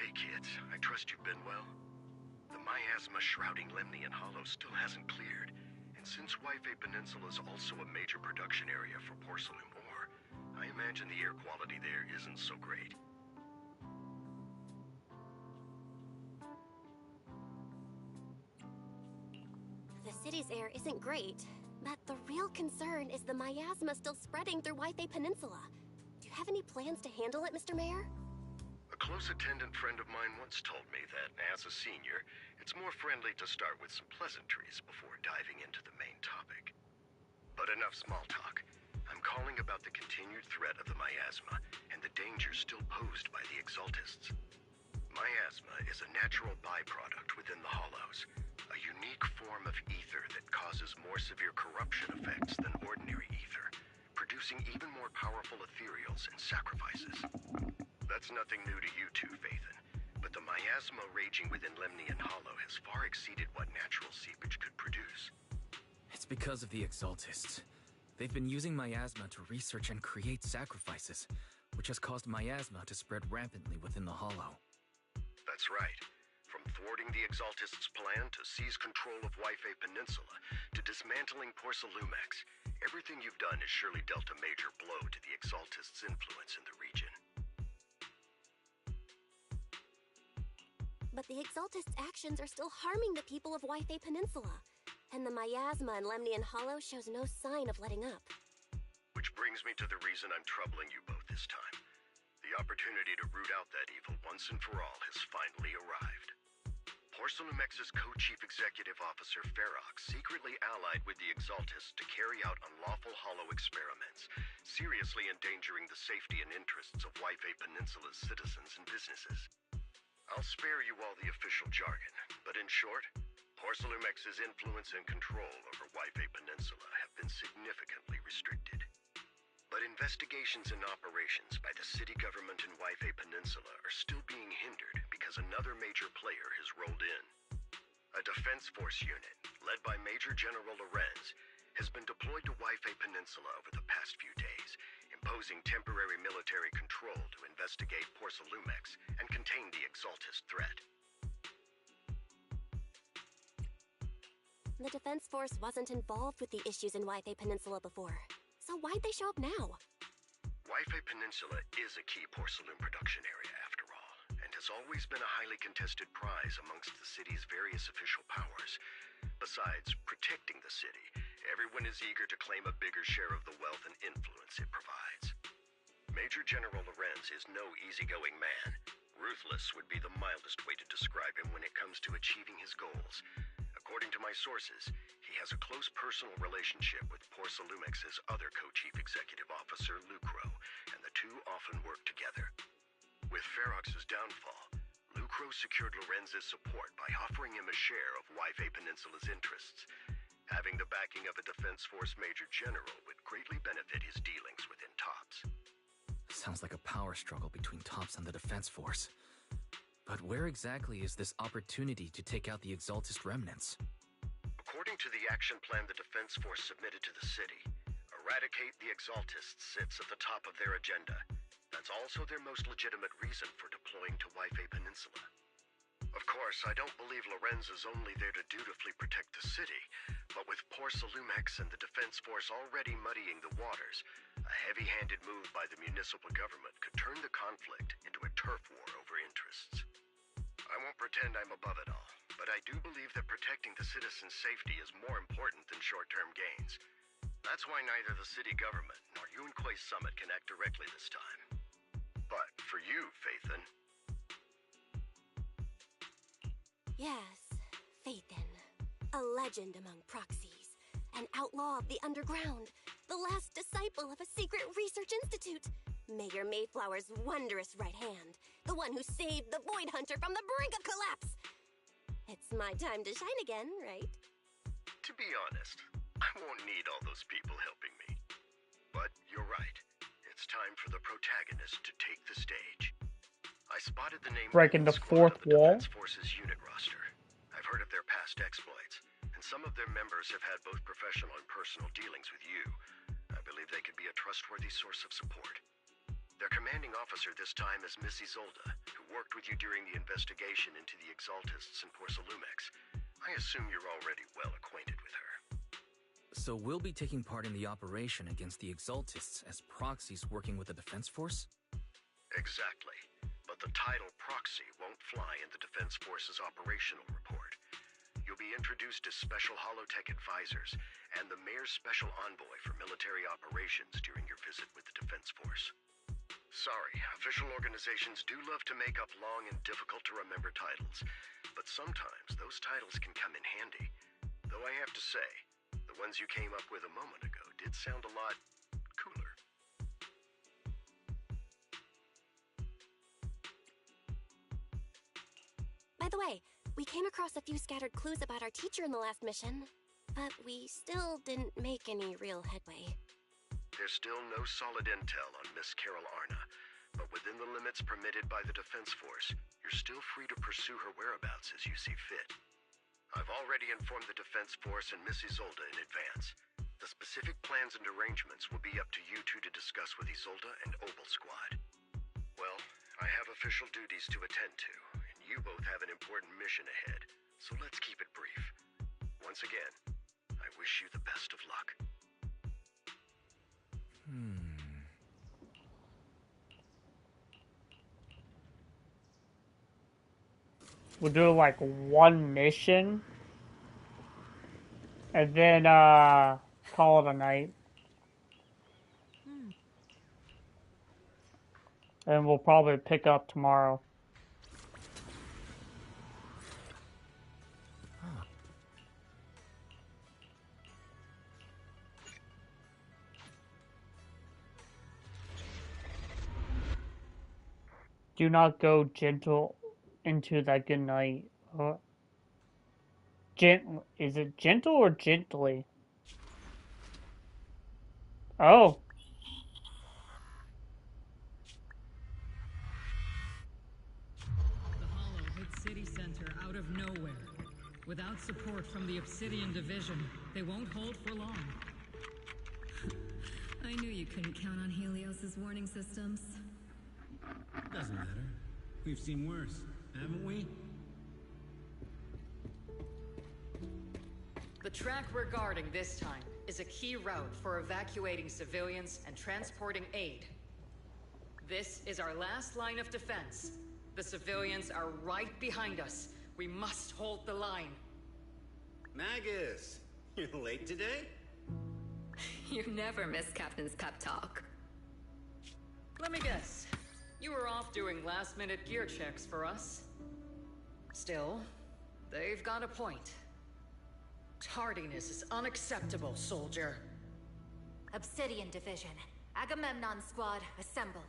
Hey kids, I trust you've been well. The miasma shrouding Lemnian Hollow still hasn't cleared, and since Waifei Peninsula is also a major production area for porcelain ore, I imagine the air quality there isn't so great. The city's air isn't great, but the real concern is the miasma still spreading through Waifei Peninsula. Do you have any plans to handle it, Mr. Mayor? A close attendant friend of mine once told me that, as a senior, it's more friendly to start with some pleasantries before diving into the main topic. But enough small talk. I'm calling about the continued threat of the miasma and the dangers still posed by the Exaltists. Miasma is a natural byproduct within the Hollows, a unique form of ether that causes more severe corruption effects than ordinary ether, producing even more powerful ethereals and sacrifices. That's nothing new to you two, Phaethon, but the miasma raging within Lemnian Hollow has far exceeded what natural seepage could produce. It's because of the Exaltists. They've been using miasma to research and create sacrifices, which has caused miasma to spread rampantly within the Hollow. That's right. From thwarting the Exaltists' plan to seize control of Waifei Peninsula to dismantling Porcelumex, everything you've done has surely dealt a major blow to the Exaltists' influence in the region. But the Exaltists' actions are still harming the people of Waifei Peninsula, and the miasma in Lemnian Hollow shows no sign of letting up. Which brings me to the reason I'm troubling you both this time. The opportunity to root out that evil once and for all has finally arrived. Porcelumex's co-chief executive officer Ferox secretly allied with the Exaltists to carry out unlawful hollow experiments, seriously endangering the safety and interests of Waifei Peninsula's citizens and businesses. I'll spare you all the official jargon, but in short, Porcelumex's influence and control over Waifei Peninsula have been significantly restricted. But investigations and operations by the city government in Waifei Peninsula are still being hindered because another major player has rolled in. A defense force unit, led by Major General Lorenz, has been deployed to Waifei Peninsula over the past few days, imposing temporary military control to investigate Porcelumex and contain the Exaltist threat. The Defense Force wasn't involved with the issues in Waifei Peninsula before, so why'd they show up now? Waifei Peninsula is a key porcelain production area, after all, and has always been a highly contested prize amongst the city's various official powers. Besides protecting the city, everyone is eager to claim a bigger share of the wealth and influence it provides. Major General Lorenz is no easygoing man. Ruthless would be the mildest way to describe him when it comes to achieving his goals. According to my sources, he has a close personal relationship with Porcelumex's other co-chief executive officer, Lucro, and the two often work together. With Ferox's downfall, Lucro secured Lorenz's support by offering him a share of Waifei Peninsula's interests. Having the backing of a Defense Force Major General would greatly benefit his dealings within TOPS. Sounds like a power struggle between TOPS and the Defense Force. But where exactly is this opportunity to take out the Exaltist remnants? According to the action plan the Defense Force submitted to the city, eradicate the Exaltists sits at the top of their agenda. That's also their most legitimate reason for deploying to Waifei Peninsula. Of course, I don't believe Lorenz is only there to dutifully protect the city, but with Porcelumex and the Defense Force already muddying the waters, a heavy-handed move by the municipal government could turn the conflict into a turf war over interests. I won't pretend I'm above it all, but I do believe that protecting the citizens' safety is more important than short-term gains. That's why neither the city government nor Yunkui's summit can act directly this time. But for you, Phaethon... Yes, Phaethon. A legend among proxies. An outlaw of the underground. The last disciple of a secret research institute. Mayor Mayflower's wondrous right hand. The one who saved the Void Hunter from the brink of collapse. It's my time to shine again, right? To be honest, I won't need all those people helping me. But you're right. It's time for the protagonist to take the stage. I spotted the name Breaking the fourth wall. Defense Force's unit roster. I've heard of their past exploits, and some of their members have had both professional and personal dealings with you. I believe they could be a trustworthy source of support. Their commanding officer this time is Miss Isolde, who worked with you during the investigation into the Exaltists in Porcelumex. I assume you're already well acquainted with her. So we'll be taking part in the operation against the Exaltists as proxies working with the Defense Force? Exactly. But the title proxy won't fly in the Defense Force's operational report. You'll be introduced as Special Holotech Advisors and the Mayor's Special Envoy for Military Operations during your visit with the Defense Force. Sorry, official organizations do love to make up long and difficult-to-remember titles, but sometimes those titles can come in handy. Though I have to say, the ones you came up with a moment ago did sound a lot cooler. By the way, we came across a few scattered clues about our teacher in the last mission, but we still didn't make any real headway. There's still no solid intel on Miss Carol Arna, but within the limits permitted by the Defense Force, you're still free to pursue her whereabouts as you see fit. I've already informed the Defense Force and Miss Isolde in advance. The specific plans and arrangements will be up to you two to discuss with Isolde and Obel Squad. Well, I have official duties to attend to, and you both have an important mission ahead, so let's keep it brief. Once again, I wish you the best of luck. We'll do like one mission and then call it a night. And we'll probably pick up tomorrow. Do not go gentle into that good night. Is it gentle or gently? Oh. The Hollow hit City Center out of nowhere. Without support from the Obsidian Division, they won't hold for long. I knew you couldn't count on Helios's warning systems. Doesn't matter. We've seen worse, haven't we? The track we're guarding this time is a key route for evacuating civilians and transporting aid. This is our last line of defense. The civilians are right behind us. We must hold the line. Magus, you're late today? You never miss Captain's pep talk. Let me guess. You were off doing last-minute gear checks for us. Still, they've got a point. Tardiness is unacceptable, soldier. Obsidian Division. Agamemnon Squad assembled.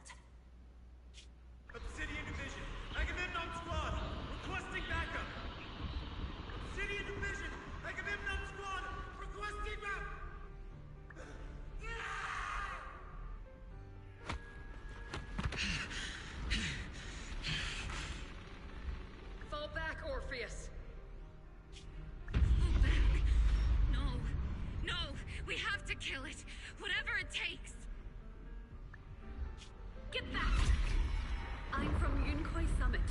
Obsidian Division, Agamemnon Squad, requesting backup. Obsidian Division, Agamemnon Squad, requesting backup. Fall back, Orpheus. Fall back. No, we have to kill it. Whatever it takes. Get back. I'm from Yunkoi Summit.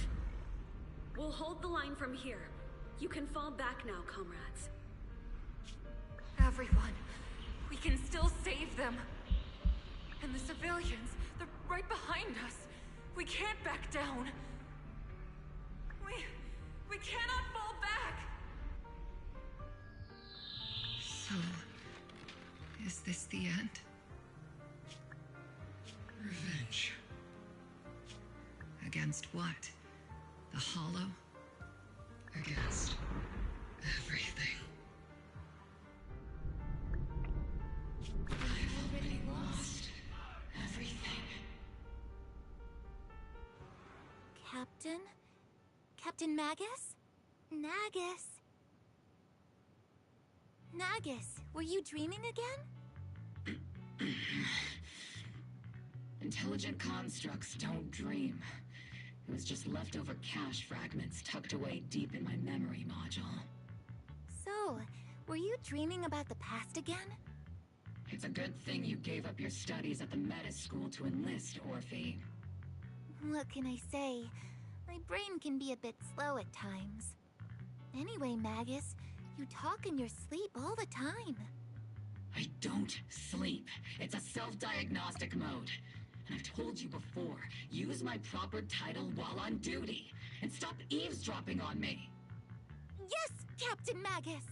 We'll hold the line from here. You can fall back now, comrades. Everyone. We can still save them. And the civilians, they're right behind us. We can't back down. We cannot fall back! So, is this the end? Revenge. Against what? The Hollow? Against everything. I've already lost everything. Captain? Captain Magus? Nagus? Nagus, were you dreaming again? Intelligent constructs don't dream. It was just leftover cache fragments tucked away deep in my memory module. So, were you dreaming about the past again? It's a good thing you gave up your studies at the meta school to enlist, Orphe. What can I say? My brain can be a bit slow at times. Anyway, Magus, you talk in your sleep all the time. I don't sleep. It's a self-diagnostic mode. And I've told you before, use my proper title while on duty, and stop eavesdropping on me. Yes, Captain Magus!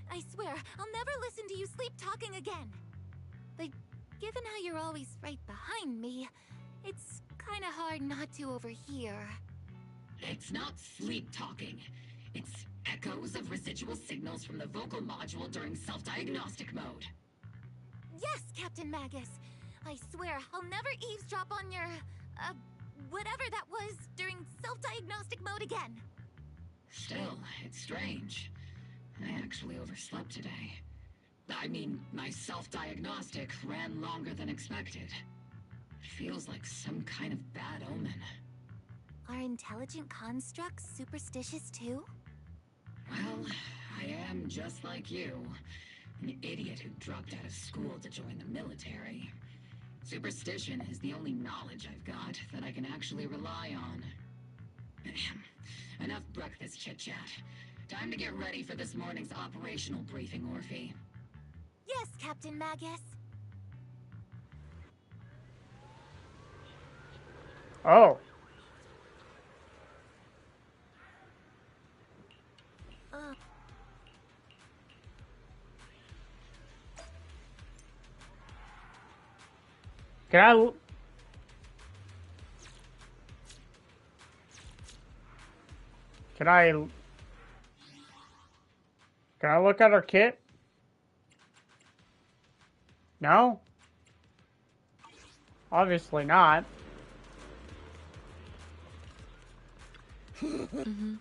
I swear, I'll never listen to you sleep talking again. But given how you're always right behind me, it's kinda hard not to overhear. It's not sleep talking. It's echoes of residual signals from the vocal module during self-diagnostic mode. Yes, Captain Magus! I swear, I'll never eavesdrop on your, whatever that was during self-diagnostic mode again. Still, it's strange. I actually overslept today. I mean, my self-diagnostic ran longer than expected. It feels like some kind of bad omen. Are intelligent constructs superstitious too? Well, I am just like you. An idiot who dropped out of school to join the military. Superstition is the only knowledge I've got that I can actually rely on. Enough breakfast chit-chat. Time to get ready for this morning's operational briefing, Orphe. Yes, Captain Magus. Oh. Can I look at her kit? No? Obviously not. Mm-hmm.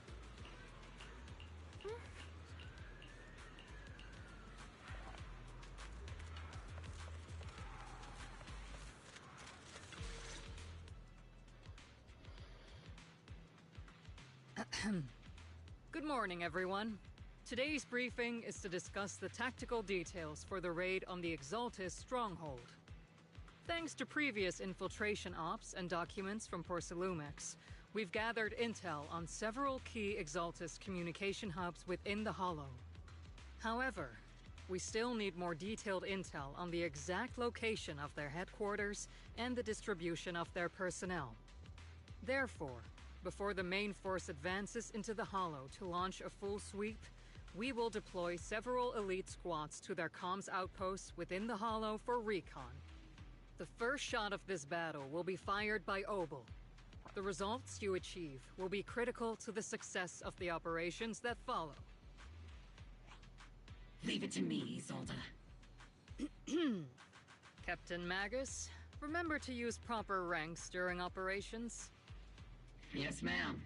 Good morning, everyone. Today's briefing is to discuss the tactical details for the raid on the Exaltis stronghold. Thanks to previous infiltration ops and documents from Porcelumex, we've gathered intel on several key Exaltis communication hubs within the Hollow. However, we still need more detailed intel on the exact location of their headquarters and the distribution of their personnel. Therefore, before the main force advances into the Hollow to launch a full sweep, we will deploy several elite squads to their comms outposts within the Hollow for recon. The first shot of this battle will be fired by Obel. The results you achieve will be critical to the success of the operations that follow. Leave it to me, Isolde. Captain Magus, remember to use proper ranks during operations? Yes, ma'am.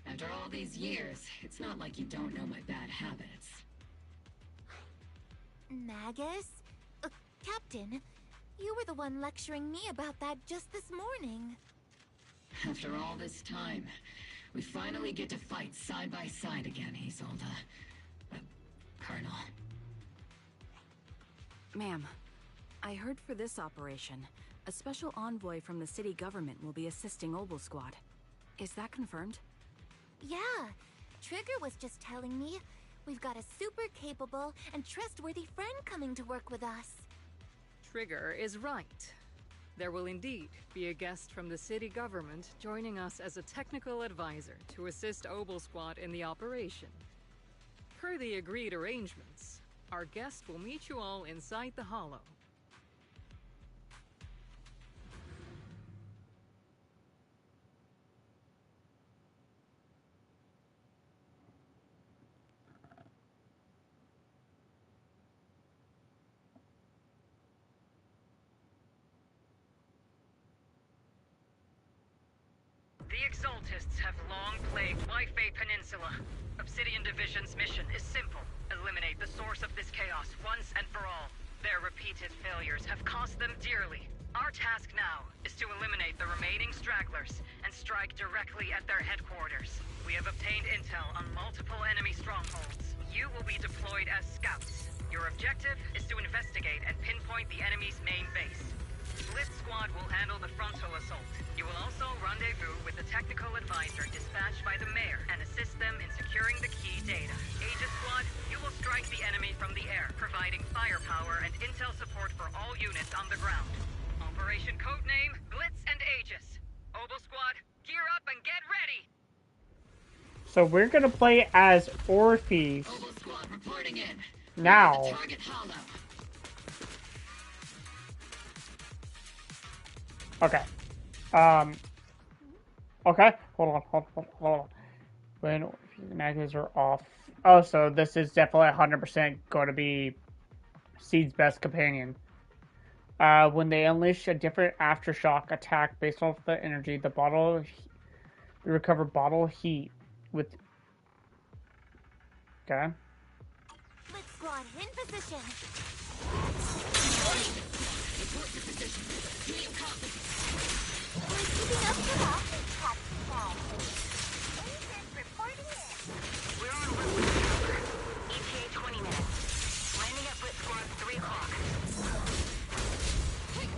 After all these years, it's not like you don't know my bad habits. Magus? Captain, you were the one lecturing me about that just this morning. After all this time, we finally get to fight side by side again, Isolde. Colonel. Ma'am, I heard for this operation, a special envoy from the city government will be assisting Obel Squad. Is that confirmed? Yeah, Trigger was just telling me we've got a super capable and trustworthy friend coming to work with us. Trigger is right. There will indeed be a guest from the city government joining us as a technical advisor to assist Obel Squad in the operation. Per the agreed arrangements, our guest will meet you all inside the Hollow. The Exaltists have long plagued Wi-Fi Peninsula. Obsidian Division's mission is simple. Eliminate the source of this chaos once and for all. Their repeated failures have cost them dearly. Our task now is to eliminate the remaining stragglers and strike directly at their headquarters. We have obtained intel on multiple enemy strongholds. You will be deployed as scouts. Your objective is to investigate and pinpoint the enemy's main base. Blitz Squad will handle the frontal assault. You will also rendezvous with the technical advisor dispatched by the mayor and assist them in securing the key data. Aegis Squad, you will strike the enemy from the air, providing firepower and intel support for all units on the ground. Operation codename Blitz and Aegis. Obel Squad, gear up and get ready! So we're gonna play as Orpheus. Obel Squad reporting in. Now. Target hollow. Okay. Okay. Hold on. When magnets are off. Oh, so this is definitely 100% going to be Seed's best companion. When they unleash a different aftershock attack based off the energy, the bottle recover bottle heat with. Okay. Blitz Squad in position. We're keeping up to that. Reporting in. We're on route with the chopper. ETA 20 minutes. Landing at Blitz Squad 3 o'clock.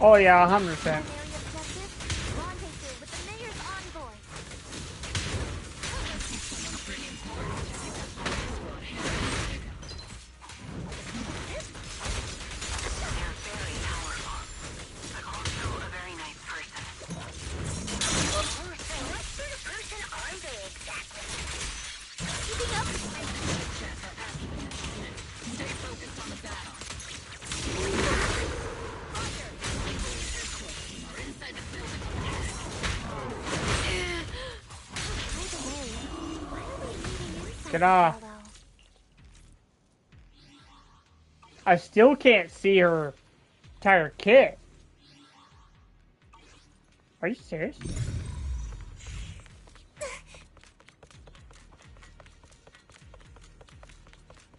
Oh yeah, 100%. Primary objective, rendezvous with the mayor's envoy. They're very powerful, but also a very nice person. What sort of person are they exactly? Keeping up. Stay focused on the battle. Are inside the building. By the way, why are we meeting inside Get off. the hollow? I still can't see her entire kit. Are you serious?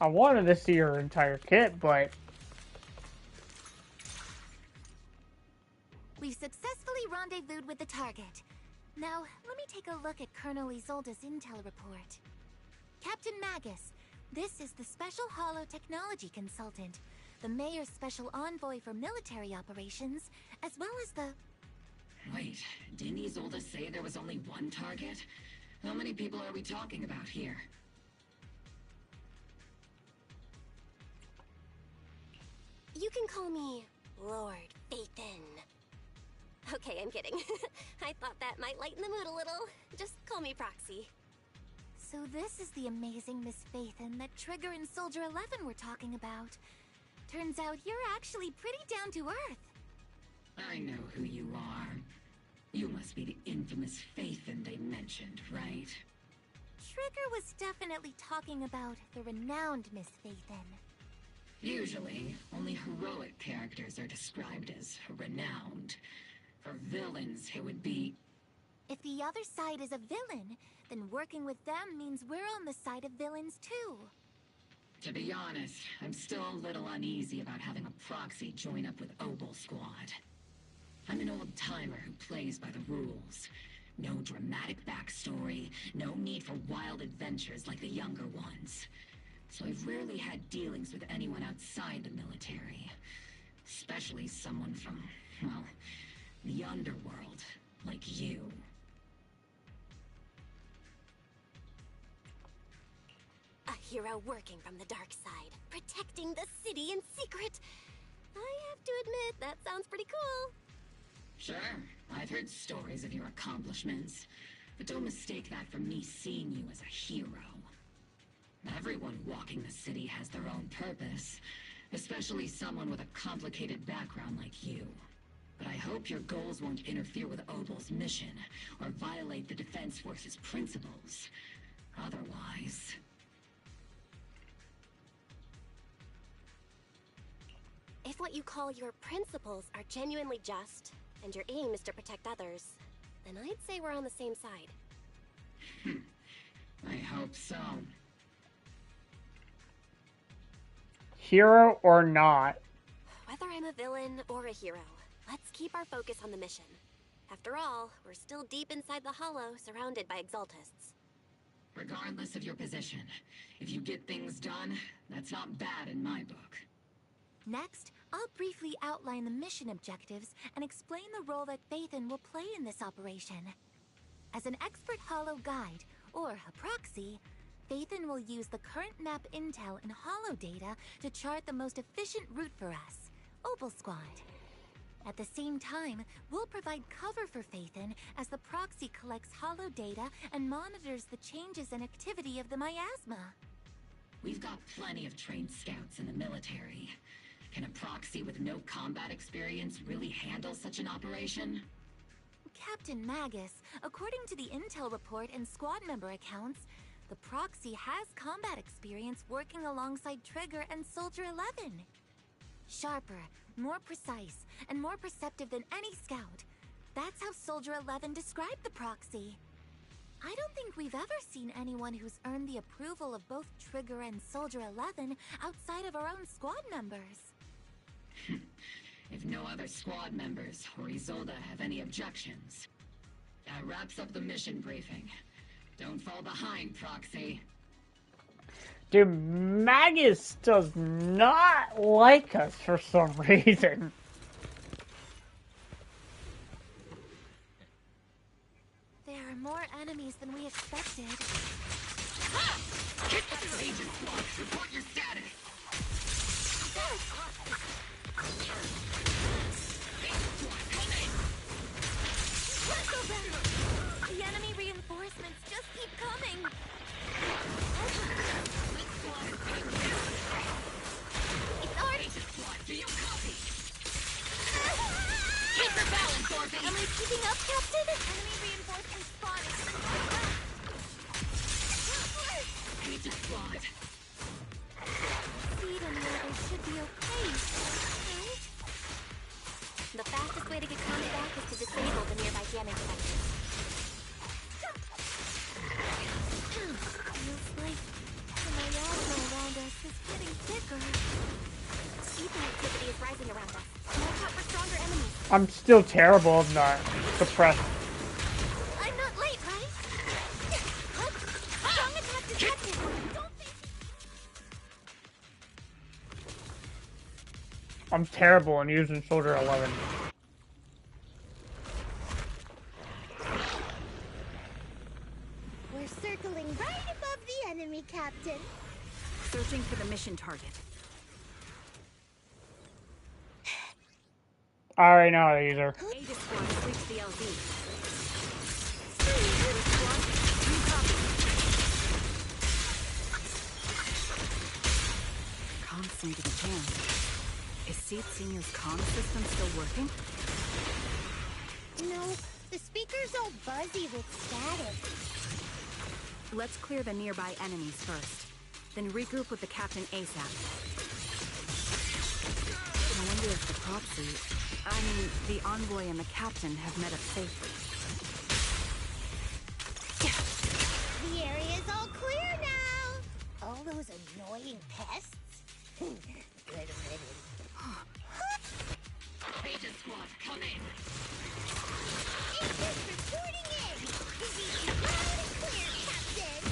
I wanted to see her entire kit, but We've successfully rendezvoused with the target. Now, let me take a look at Colonel Isolde's intel report. Captain Magus, this is the Special Hollow Technology Consultant, the Mayor's Special Envoy for Military Operations, as well as the... Wait, didn't Isolde say there was only one target? How many people are we talking about here? You can call me Lord Phaethon. Okay, I'm kidding. I thought that might lighten the mood a little. Just call me Proxy. So this is the amazing Miss Phaethon that Trigger and Soldier 11 were talking about. Turns out you're actually pretty down to earth. I know who you are. You must be the infamous Phaethon they mentioned, right? Trigger was definitely talking about the renowned Miss Phaethon. Usually, only heroic characters are described as renowned. For villains, it would be... If the other side is a villain, then working with them means we're on the side of villains too. To be honest, I'm still a little uneasy about having a proxy join up with Obel Squad. I'm an old-timer who plays by the rules. No dramatic backstory, no need for wild adventures like the younger ones. So I've rarely had dealings with anyone outside the military. Especially someone from, well, the underworld, like you. A hero working from the dark side, protecting the city in secret. I have to admit, that sounds pretty cool. Sure, I've heard stories of your accomplishments, but don't mistake that for me seeing you as a hero. Everyone walking the city has their own purpose, especially someone with a complicated background like you. But I hope your goals won't interfere with Obel's mission, or violate the Defense Force's principles. Otherwise... If what you call your principles are genuinely just, and your aim is to protect others, then I'd say we're on the same side. I hope so. hero or not. Whether I'm a villain or a hero, let's keep our focus on the mission. After all, we're still deep inside the Hollow, surrounded by Exaltists. Regardless of your position, if you get things done, that's not bad in my book. Next, I'll briefly outline the mission objectives and explain the role that Phaethon will play in this operation. As an expert Hollow guide, or a proxy, Phaethon will use the current map intel and Hollow data to chart the most efficient route for us, Obel Squad. At the same time, we'll provide cover for Phaethon as the proxy collects Hollow data and monitors the changes and activity of the miasma. We've got plenty of trained scouts in the military. Can a proxy with no combat experience really handle such an operation? Captain Magus, according to the intel report and squad member accounts, the proxy has combat experience working alongside Trigger and Soldier 11. Sharper, more precise, and more perceptive than any scout. That's how Soldier 11 described the proxy. I don't think we've ever seen anyone who's earned the approval of both Trigger and Soldier 11 outside of our own squad members. If no other squad members or Isolde have any objections. That wraps up the mission briefing. Don't fall behind, Proxy. Dude, Magus does not like us for some reason. There are more enemies than we expected. Hit that agent squad! Report your status! The enemy reinforcements just keep coming! It's ours! Agent squad, do you copy? Keep your balance, Dorothy! Am I keeping up, Captain? Enemy reinforcements spotted! Agent squad! Speed and level should be okay, right? The fastest way to get Connie back is to disable the nearby jamming detectors. Feels like the miasma around us is I'm still terrible at not suppressed. I'm not late, right? Strong attack detected. Don't I'm terrible in using Soldier 11. We're circling right above the enemy, Captain. Searching for the mission target. I already know how to use her. Ada squad has reached the LZ. Ada squad, new copy. Comms seem to be jammed. Is Seed Senior's comm system still working? No, the speaker's all buzzy with static. Let's clear the nearby enemies first. Then regroup with the captain ASAP. I wonder if the proxy, the envoy and the captain have met up safely. The area's all clear now. All those annoying pests. Good riddance. Beta squad, come in. Agents reporting in. Busy loud and clear, Captain.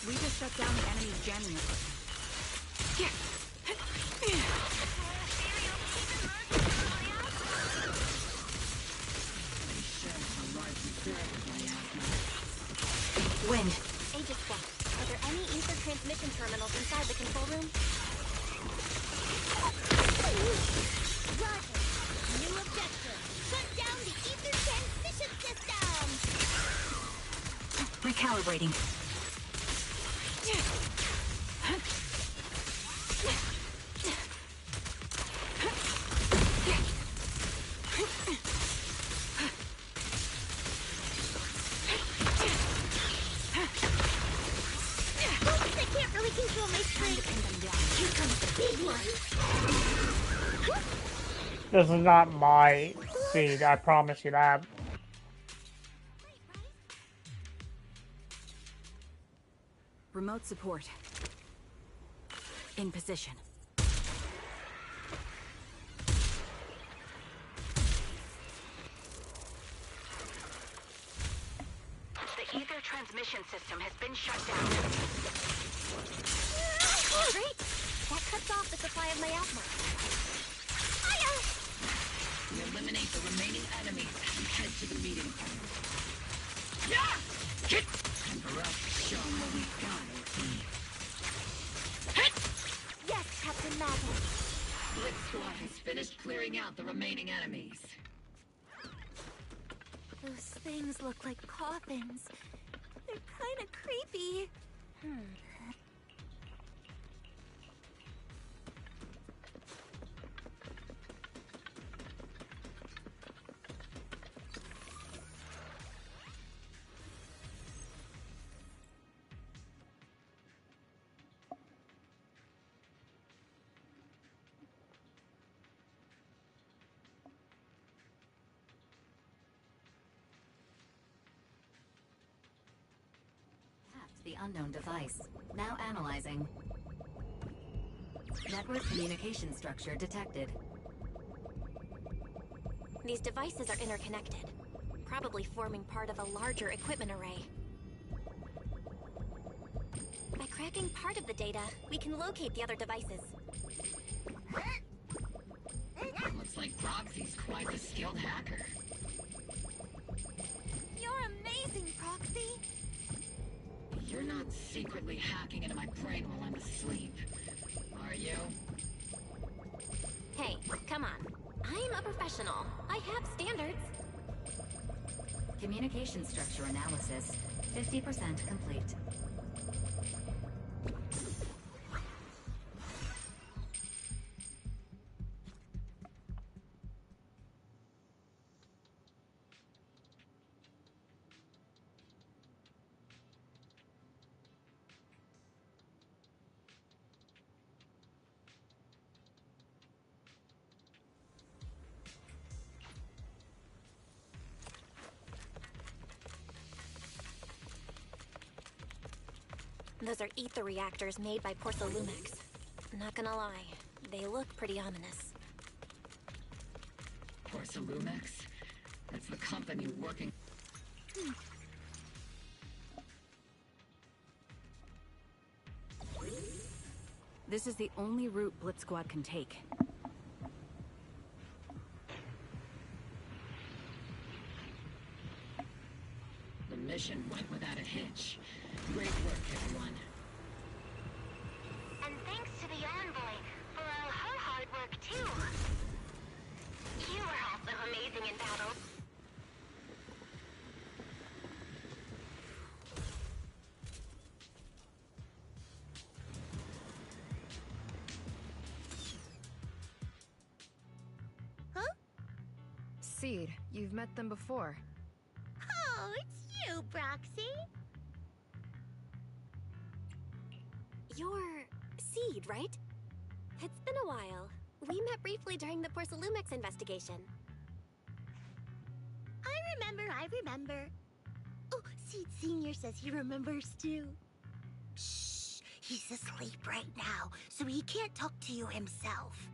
We just shut down the enemy's jamming equipment. Wind. Agent Squad, are there any ether transmission terminals inside the control room? Roger. New objective. Shut down the ether transmission system. Recalibrating. Oops, I can't really control my strength. Here comes the big one. This is not my seed, I promise you that. Remote support. In position. The ether transmission system has been shut down. Great! That cuts off the supply of miasma. We eliminate the remaining enemies and head to the meeting. Yeah! Get! And for us to show what we've got, Yes, Captain Madness. Blitz squad has finished clearing out the remaining enemies. Those things look like coffins. They're kind of creepy. The unknown device. Now analyzing. Network communication structure detected. These devices are interconnected, probably forming part of a larger equipment array. By cracking part of the data, we can locate the other devices. Looks like Proxy's quite the skilled hacker. You're amazing, Proxy! You're not secretly hacking into my brain while I'm asleep, are you? Hey, come on. I'm a professional. I have standards. Communication structure analysis. 50% complete. Those are ether reactors made by Portholumix. Not gonna lie, they look pretty ominous. Porcelumex? That's the company working... This is the only route Blitz Squad can take. The mission went without a hitch. Great work, everyone. And thanks to the Envoy for all her hard work, too. You were also amazing in battle. Seed, you've met them before. Oh, it's you, Proxy. You're Seed, right? It's been a while. We met briefly during the Porcelumex investigation. I remember. Oh, Seed Senior says he remembers too. Shh, he's asleep right now, so he can't talk to you himself.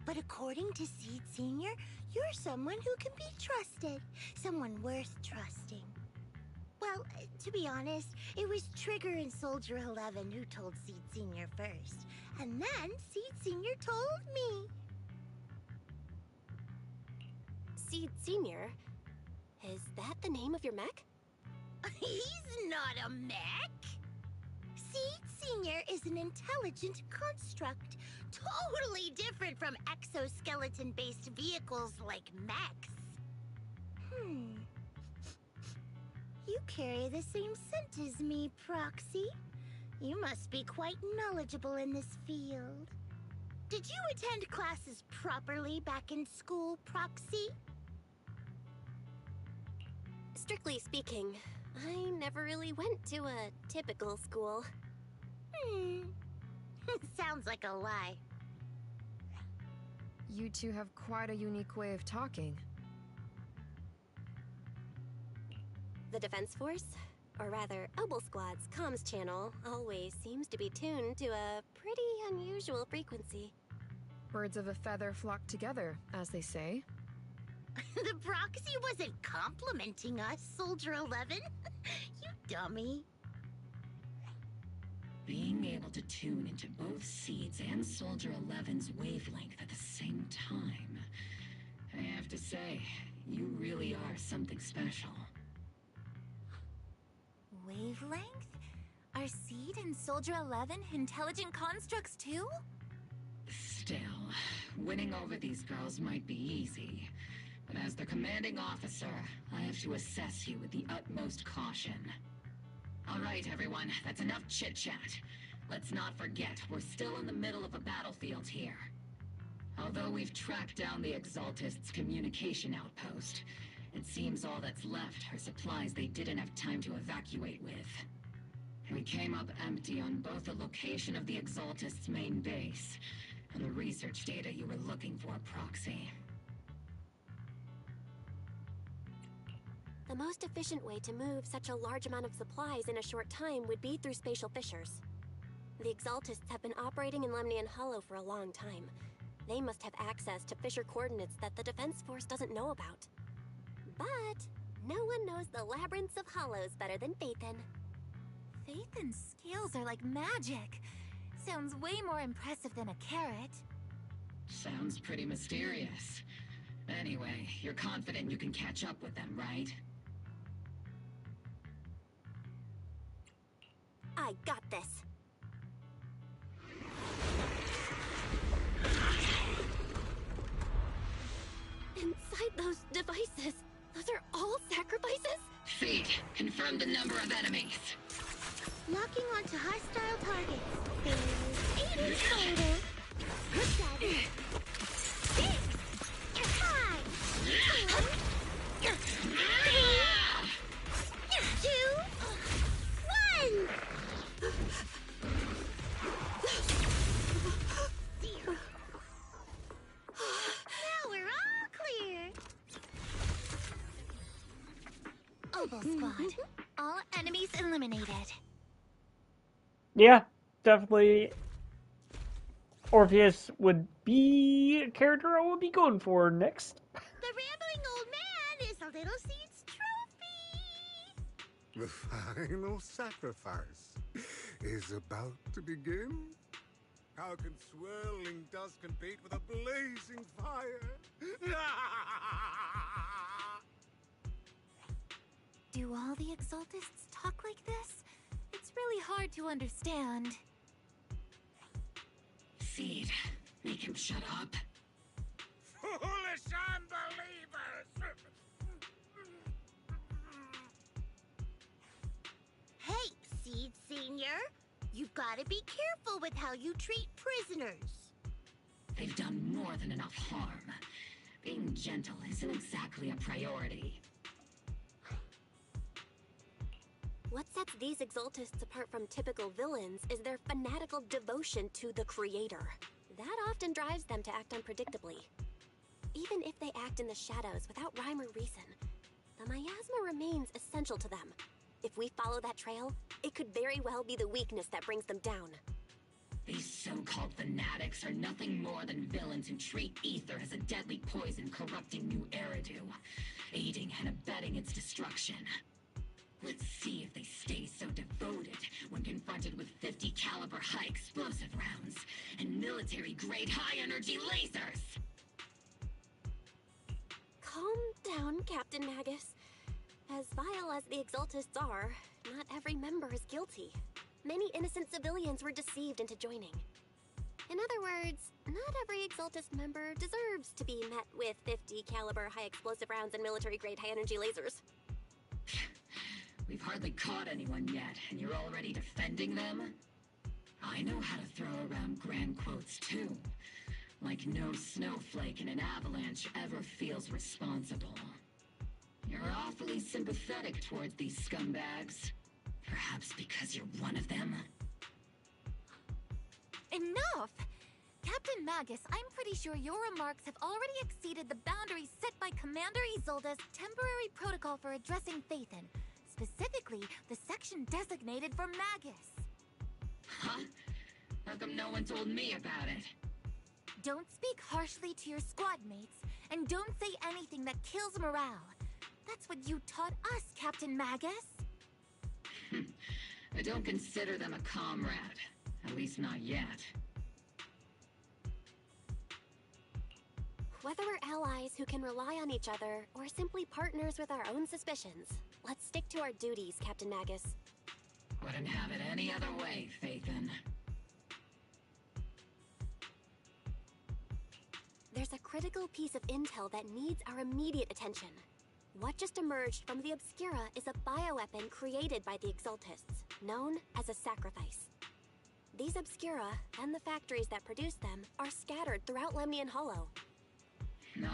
But according to Seed Senior, you're someone who can be trusted. Someone worth trusting. Well, to be honest, it was Trigger and Soldier 11 who told Seed Senior first. And then Seed Senior told me. Seed Senior? Is that the name of your mech? He's not a mech. Seed Senior is an intelligent construct, totally different from exoskeleton-based vehicles like mechs. You carry the same scent as me, Proxy. You must be quite knowledgeable in this field. Did you attend classes properly back in school, Proxy? Strictly speaking, I never really went to a typical school. Sounds like a lie. You two have quite a unique way of talking. The Defense Force, or rather, Obel Squad's comms channel, always seems to be tuned to a pretty unusual frequency. Birds of a feather flock together, as they say. The Proxy wasn't complimenting us, Soldier 11. You dummy. Being able to tune into both Seeds and Soldier 11's wavelength at the same time. I have to say, you really are something special. Wavelength? Are Seed and Soldier 11 intelligent constructs too? Still, winning over these girls might be easy. But as their commanding officer, I have to assess you with the utmost caution. All right, everyone, that's enough chit-chat. Let's not forget, we're still in the middle of a battlefield here. Although we've tracked down the Exaltists' communication outpost, it seems all that's left are supplies they didn't have time to evacuate with. We came up empty on both the location of the Exaltists' main base and the research data you were looking for, Proxy. The most efficient way to move such a large amount of supplies in a short time would be through spatial fissures. The Exaltists have been operating in Lemnian Hollow for a long time. They must have access to fissure coordinates that the Defense Force doesn't know about. But no one knows the labyrinths of hollows better than Phaethon. Phaethon's skills are like magic. Sounds way more impressive than a carrot. Sounds pretty mysterious. Anyway, you're confident you can catch up with them, right? I got this. Inside those devices, those are all sacrifices? Seed, confirm the number of enemies. Locking onto hostile targets. There's 8 in total. 7, 6, 5, 4, 3, 2, 1. 0. Now we're all clear. Obel Squad. All enemies eliminated. Yeah, definitely. Orpheus would be a character I would be going for next. The rambling old man is a little seed's trophy! The final sacrifice is about to begin. How can swirling dust compete with a blazing fire? Do all the Exaltists talk like this? It's really hard to understand. Seed, make him shut up. Foolish unbelievers! Hey, Seed Senior, you've got to be careful with how you treat prisoners. They've done more than enough harm. Being gentle isn't exactly a priority. What sets these Exaltists apart from typical villains is their fanatical devotion to the Creator. That often drives them to act unpredictably. Even if they act in the shadows without rhyme or reason, the miasma remains essential to them. If we follow that trail, it could very well be the weakness that brings them down. These so-called fanatics are nothing more than villains who treat ether as a deadly poison corrupting New Eridu, aiding and abetting its destruction. Let's see if they stay so devoted when confronted with 50 caliber high explosive rounds and military-grade high-energy lasers! Calm down, Captain Magus. As vile as the Exaltists are, not every member is guilty. Many innocent civilians were deceived into joining. In other words, not every Exaltist member deserves to be met with 50 caliber high explosive rounds and military-grade high-energy lasers. We've hardly caught anyone yet, and you're already defending them? I know how to throw around grand quotes too. Like no snowflake in an avalanche ever feels responsible. You're awfully sympathetic towards these scumbags. Perhaps because you're one of them? Enough! Captain Magus, I'm pretty sure your remarks have already exceeded the boundaries set by Commander Isolde's temporary protocol for addressing Phaethon. Specifically, the section designated for Magus. Huh? How come no one told me about it? Don't speak harshly to your squad mates, and don't say anything that kills morale. That's what you taught us, Captain Magus. I don't consider them a comrade. At least not yet. Whether we're allies who can rely on each other, or simply partners with our own suspicions, let's stick to our duties, Captain Magus. Wouldn't have it any other way, Phaethon. There's a critical piece of intel that needs our immediate attention. What just emerged from the Obscura is a bioweapon created by the Exaltists, known as a sacrifice. These Obscura, and the factories that produce them, are scattered throughout Lemnian Hollow. No,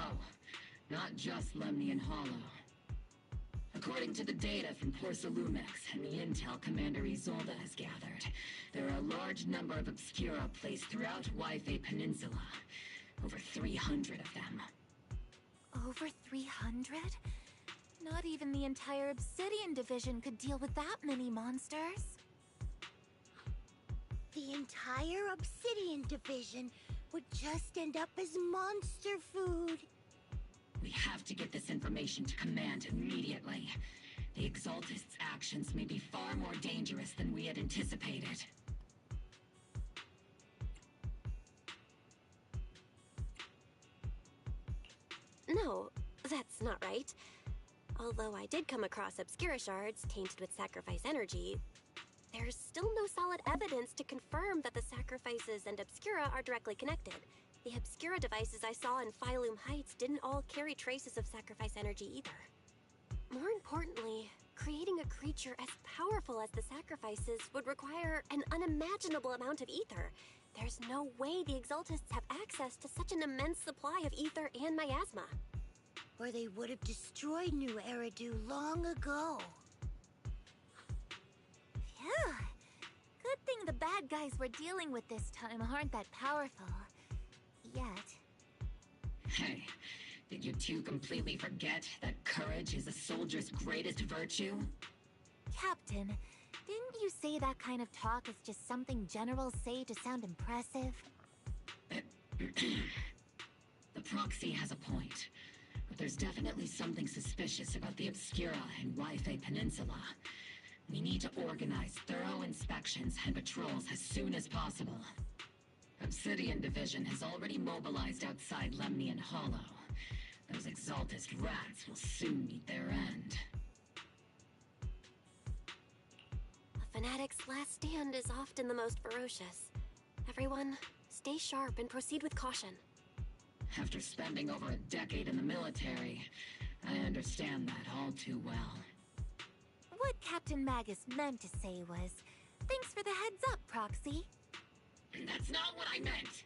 not just Lemnian Hollow. According to the data from Porcelumex and the intel Commander Isolde has gathered, there are a large number of Obscura placed throughout Yfei Peninsula. Over 300 of them. Over 300? Not even the entire Obsidian Division could deal with that many monsters. The entire Obsidian Division would just end up as monster food. We have to get this information to Command immediately. The Exaltists' actions may be far more dangerous than we had anticipated. No, that's not right. Although I did come across Obscura shards tainted with sacrifice energy, there's still no solid evidence to confirm that the sacrifices and Obscura are directly connected. The Obscura devices I saw in Phylum Heights didn't all carry traces of sacrifice energy either. More importantly, creating a creature as powerful as the sacrifices would require an unimaginable amount of ether. There's no way the Exaltists have access to such an immense supply of ether and miasma. Or they would have destroyed New Eridu long ago. Phew. Good thing the bad guys we're dealing with this time aren't that powerful. Yet. Hey, did you two completely forget that courage is a soldier's greatest virtue? Captain, didn't you say that kind of talk is just something generals say to sound impressive? The proxy has a point. but there's definitely something suspicious about the Obscura and Wi-Fi Peninsula. We need to organize thorough inspections and patrols as soon as possible. Obsidian Division has already mobilized outside Lemnian Hollow. Those Exaltist rats will soon meet their end. A fanatic's last stand is often the most ferocious. Everyone, stay sharp and proceed with caution. After spending over a decade in the military, I understand that all too well. What Captain Magus meant to say was, thanks for the heads up, Proxy. That's not what I meant!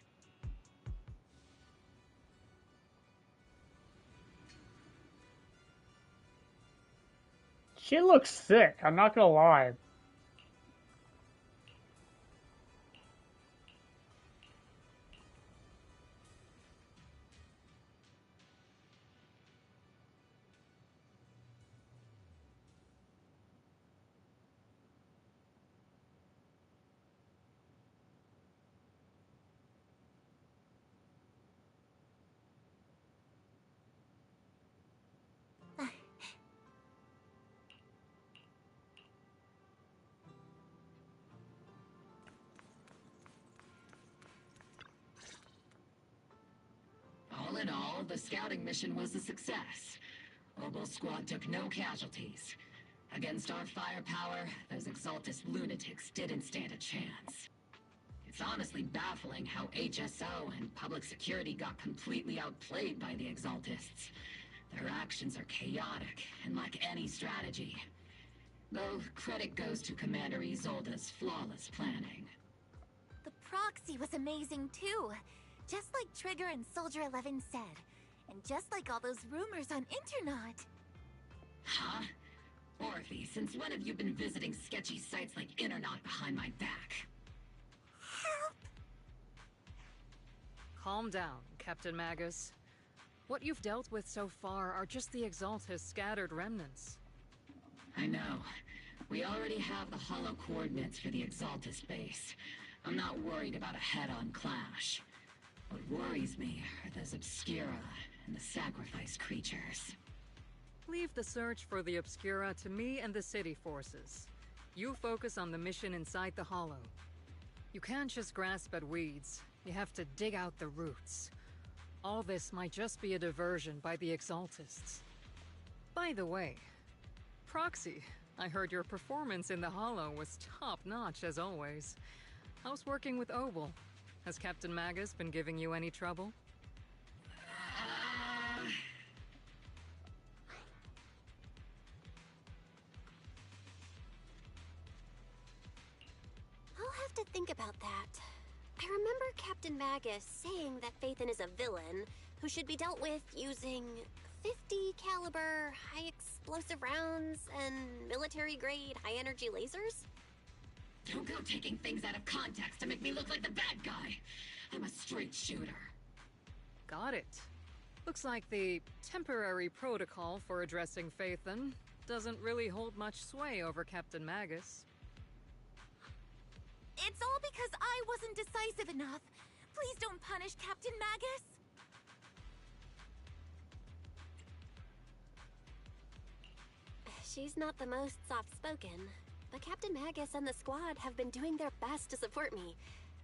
She looks sick, I'm not gonna lie. All in all, the scouting mission was a success. Obel Squad took no casualties. Against our firepower, those Exaltist lunatics didn't stand a chance. It's honestly baffling how HSO and public security got completely outplayed by the Exaltists. Their actions are chaotic and lack any strategy. Though credit goes to Commander Isolde's flawless planning. The proxy was amazing too. Just like Trigger and Soldier 11 said. And just like all those rumors on Internet. Huh? Orphe, since when have you been visiting sketchy sites like Internet behind my back? Help! Calm down, Captain Magus. What you've dealt with so far are just the Exaltist scattered remnants. I know. We already have the hollow coordinates for the Exaltist base. I'm not worried about a head-on clash. What worries me are those Obscura and the sacrifice creatures. Leave the search for the Obscura to me and the city forces. You focus on the mission inside the Hollow. You can't just grasp at weeds. You have to dig out the roots. All this might just be a diversion by the Exaltists. By the way, Proxy, I heard your performance in the Hollow was top-notch as always. How's working with Obel? Has Captain Magus been giving you any trouble? I'll have to think about that. I remember Captain Magus saying that Phaethon is a villain who should be dealt with using 50 caliber, high explosive rounds and military-grade high-energy lasers? Don't go taking things out of context to make me look like the bad guy. I'm a straight shooter. Got it. Looks like the temporary protocol for addressing Phaethon doesn't really hold much sway over Captain Magus. It's all because I wasn't decisive enough. Please don't punish Captain Magus. She's not the most soft-spoken, but Captain Magus and the squad have been doing their best to support me.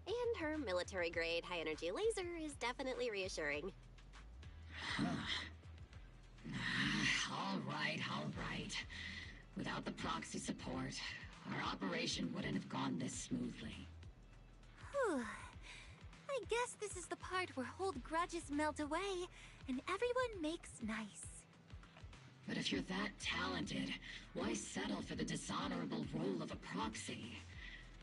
And her military-grade high-energy laser is definitely reassuring. All right. Without the proxy support, our operation wouldn't have gone this smoothly. Whew. I guess this is the part where old grudges melt away and everyone makes nice. But if you're that talented, why settle for the dishonorable role of a proxy?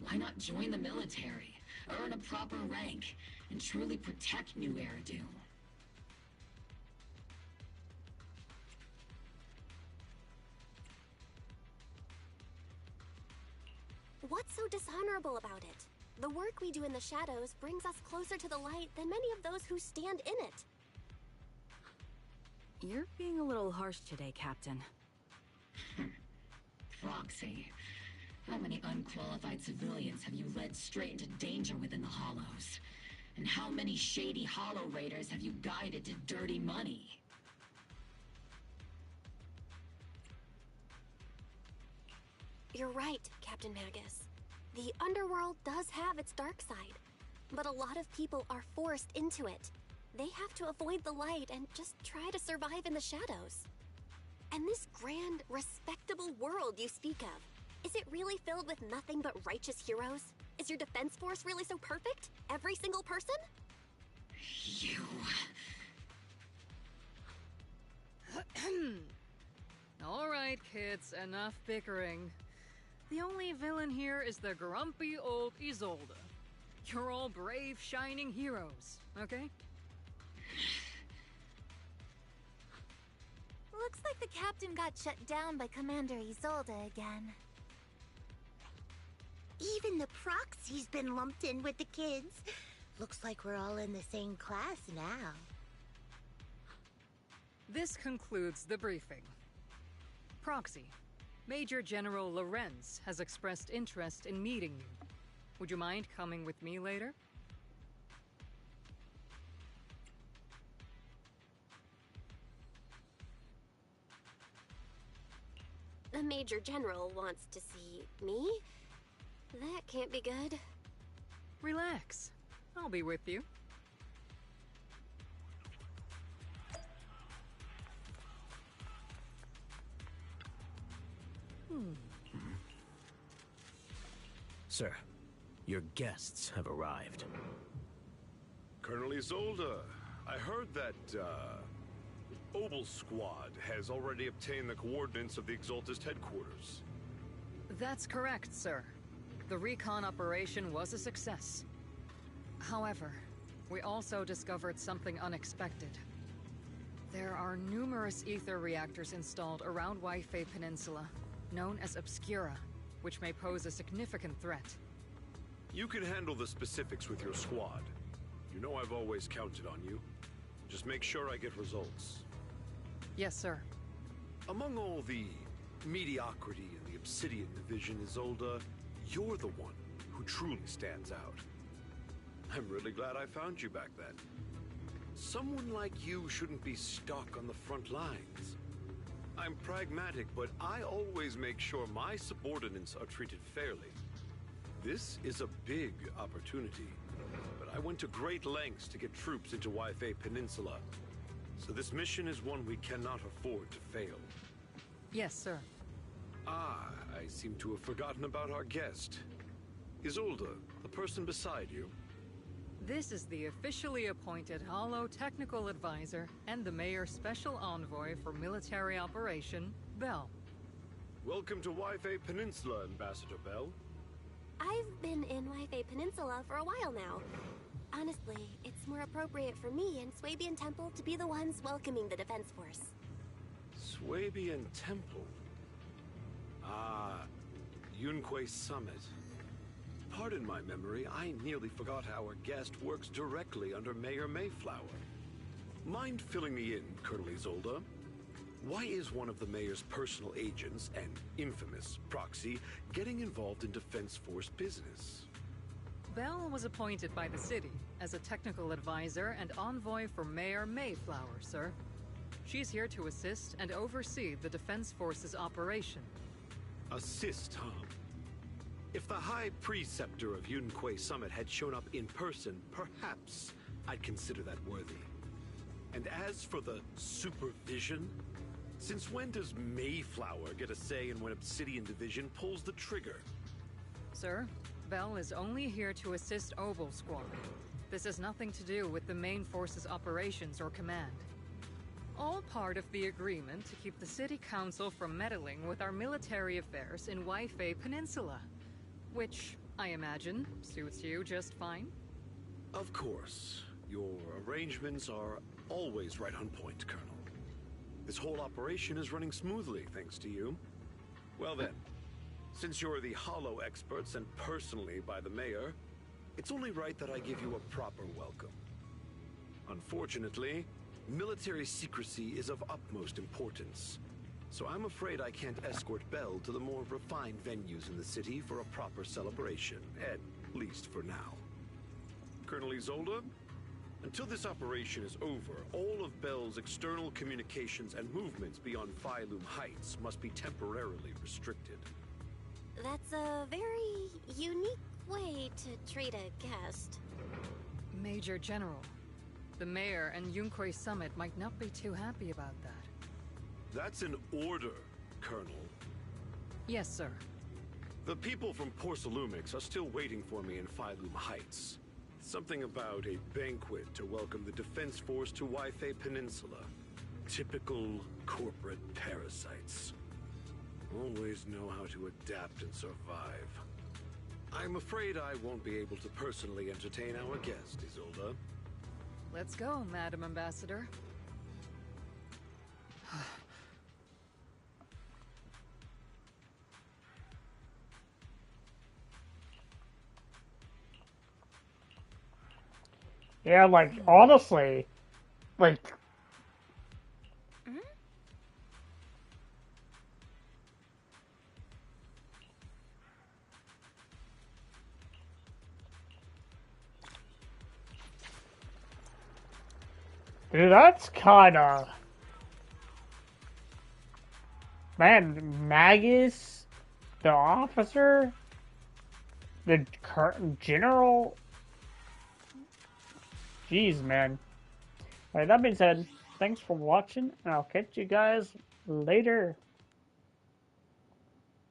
Why not join the military, earn a proper rank, and truly protect New Eridu? What's so dishonorable about it? The work we do in the shadows brings us closer to the light than many of those who stand in it. You're being a little harsh today, Captain. Proxy. How many unqualified civilians have you led straight into danger within the Hollows? And how many shady Hollow Raiders have you guided to dirty money? You're right, Captain Magus. The underworld does have its dark side, but a lot of people are forced into it. They have to avoid the light and just try to survive in the shadows. And this grand, respectable world you speak of, is it really filled with nothing but righteous heroes? Is your defense force really so perfect? Every single person? You... All right, kids, enough bickering. The only villain here is the grumpy old Isolde. You're all brave, shining heroes, okay? Looks like the captain got shut down by Commander Isolde again. Even the proxy's been lumped in with the kids. Looks like we're all in the same class now. This concludes the briefing. Proxy, Major General Lorenz has expressed interest in meeting you. Would you mind coming with me later? The Major General wants to see me? That can't be good. Relax. I'll be with you. Sir, your guests have arrived. Colonel Isolde, I heard that, Obel Squad has already obtained the coordinates of the Exaltist headquarters. That's correct, sir. The recon operation was a success. However, we also discovered something unexpected. There are numerous ether reactors installed around Waifei Peninsula, known as Obscura, which may pose a significant threat. You can handle the specifics with your squad. You know I've always counted on you. Just make sure I get results. Yes, sir. Among all the mediocrity in the Obsidian Division, Isolde, you're the one who truly stands out. I'm really glad I found you back then. Someone like you shouldn't be stuck on the front lines. I'm pragmatic, but I always make sure my subordinates are treated fairly. This is a big opportunity, but I went to great lengths to get troops into Waifei Peninsula. So this mission is one we cannot afford to fail. Yes, sir. Ah, I seem to have forgotten about our guest. Isolde, the person beside you. This is the officially appointed Hollow Technical Advisor and the Mayor's Special Envoy for Military Operation, Bell. Welcome to Waifei Peninsula, Ambassador Bell. I've been in Waifei Peninsula for a while now. Honestly, it's more appropriate for me and Swabian Temple to be the ones welcoming the Defense Force. Swabian Temple? Ah, Yunquei Summit. Pardon my memory, I nearly forgot our guest works directly under Mayor Mayflower. Mind filling me in, Colonel Isolde? Why is one of the Mayor's personal agents, an infamous proxy, getting involved in Defense Force business? Bell was appointed by the city as a technical advisor and envoy for Mayor Mayflower, sir. She's here to assist and oversee the Defense Force's operation. Assist, huh? If the High Preceptor of Yunquei Summit had shown up in person, perhaps I'd consider that worthy. And as for the supervision, since when does Mayflower get a say in when Obsidian Division pulls the trigger? Sir, Bell is only here to assist Obel Squad. This has nothing to do with the main force's operations or command. All part of the agreement to keep the City Council from meddling with our military affairs in Waifei Peninsula. Which, I imagine, suits you just fine? Of course. Your arrangements are always right on point, Colonel. This whole operation is running smoothly, thanks to you. Well then, since you're the Hollow experts and personally by the Mayor, it's only right that I give you a proper welcome. Unfortunately, military secrecy is of utmost importance. So I'm afraid I can't escort Bell to the more refined venues in the city for a proper celebration, at least for now. Colonel Isolde, until this operation is over, all of Bell's external communications and movements beyond Phylum Heights must be temporarily restricted. That's a very unique way to treat a guest. Major General, the mayor and Yunkoi Summit might not be too happy about that. That's an order, Colonel. Yes, sir. The people from Porcelumix are still waiting for me in Phylum Heights. Something about a banquet to welcome the Defense Force to Waifei Peninsula. Typical corporate parasites. Always know how to adapt and survive. I'm afraid I won't be able to personally entertain our guest, Isolde. Let's go, Madam Ambassador. Yeah, like, honestly, like... Dude, that's kinda... Man, Magus, the officer, the general... Jeez, man. Alright, that being said, thanks for watching, and I'll catch you guys later.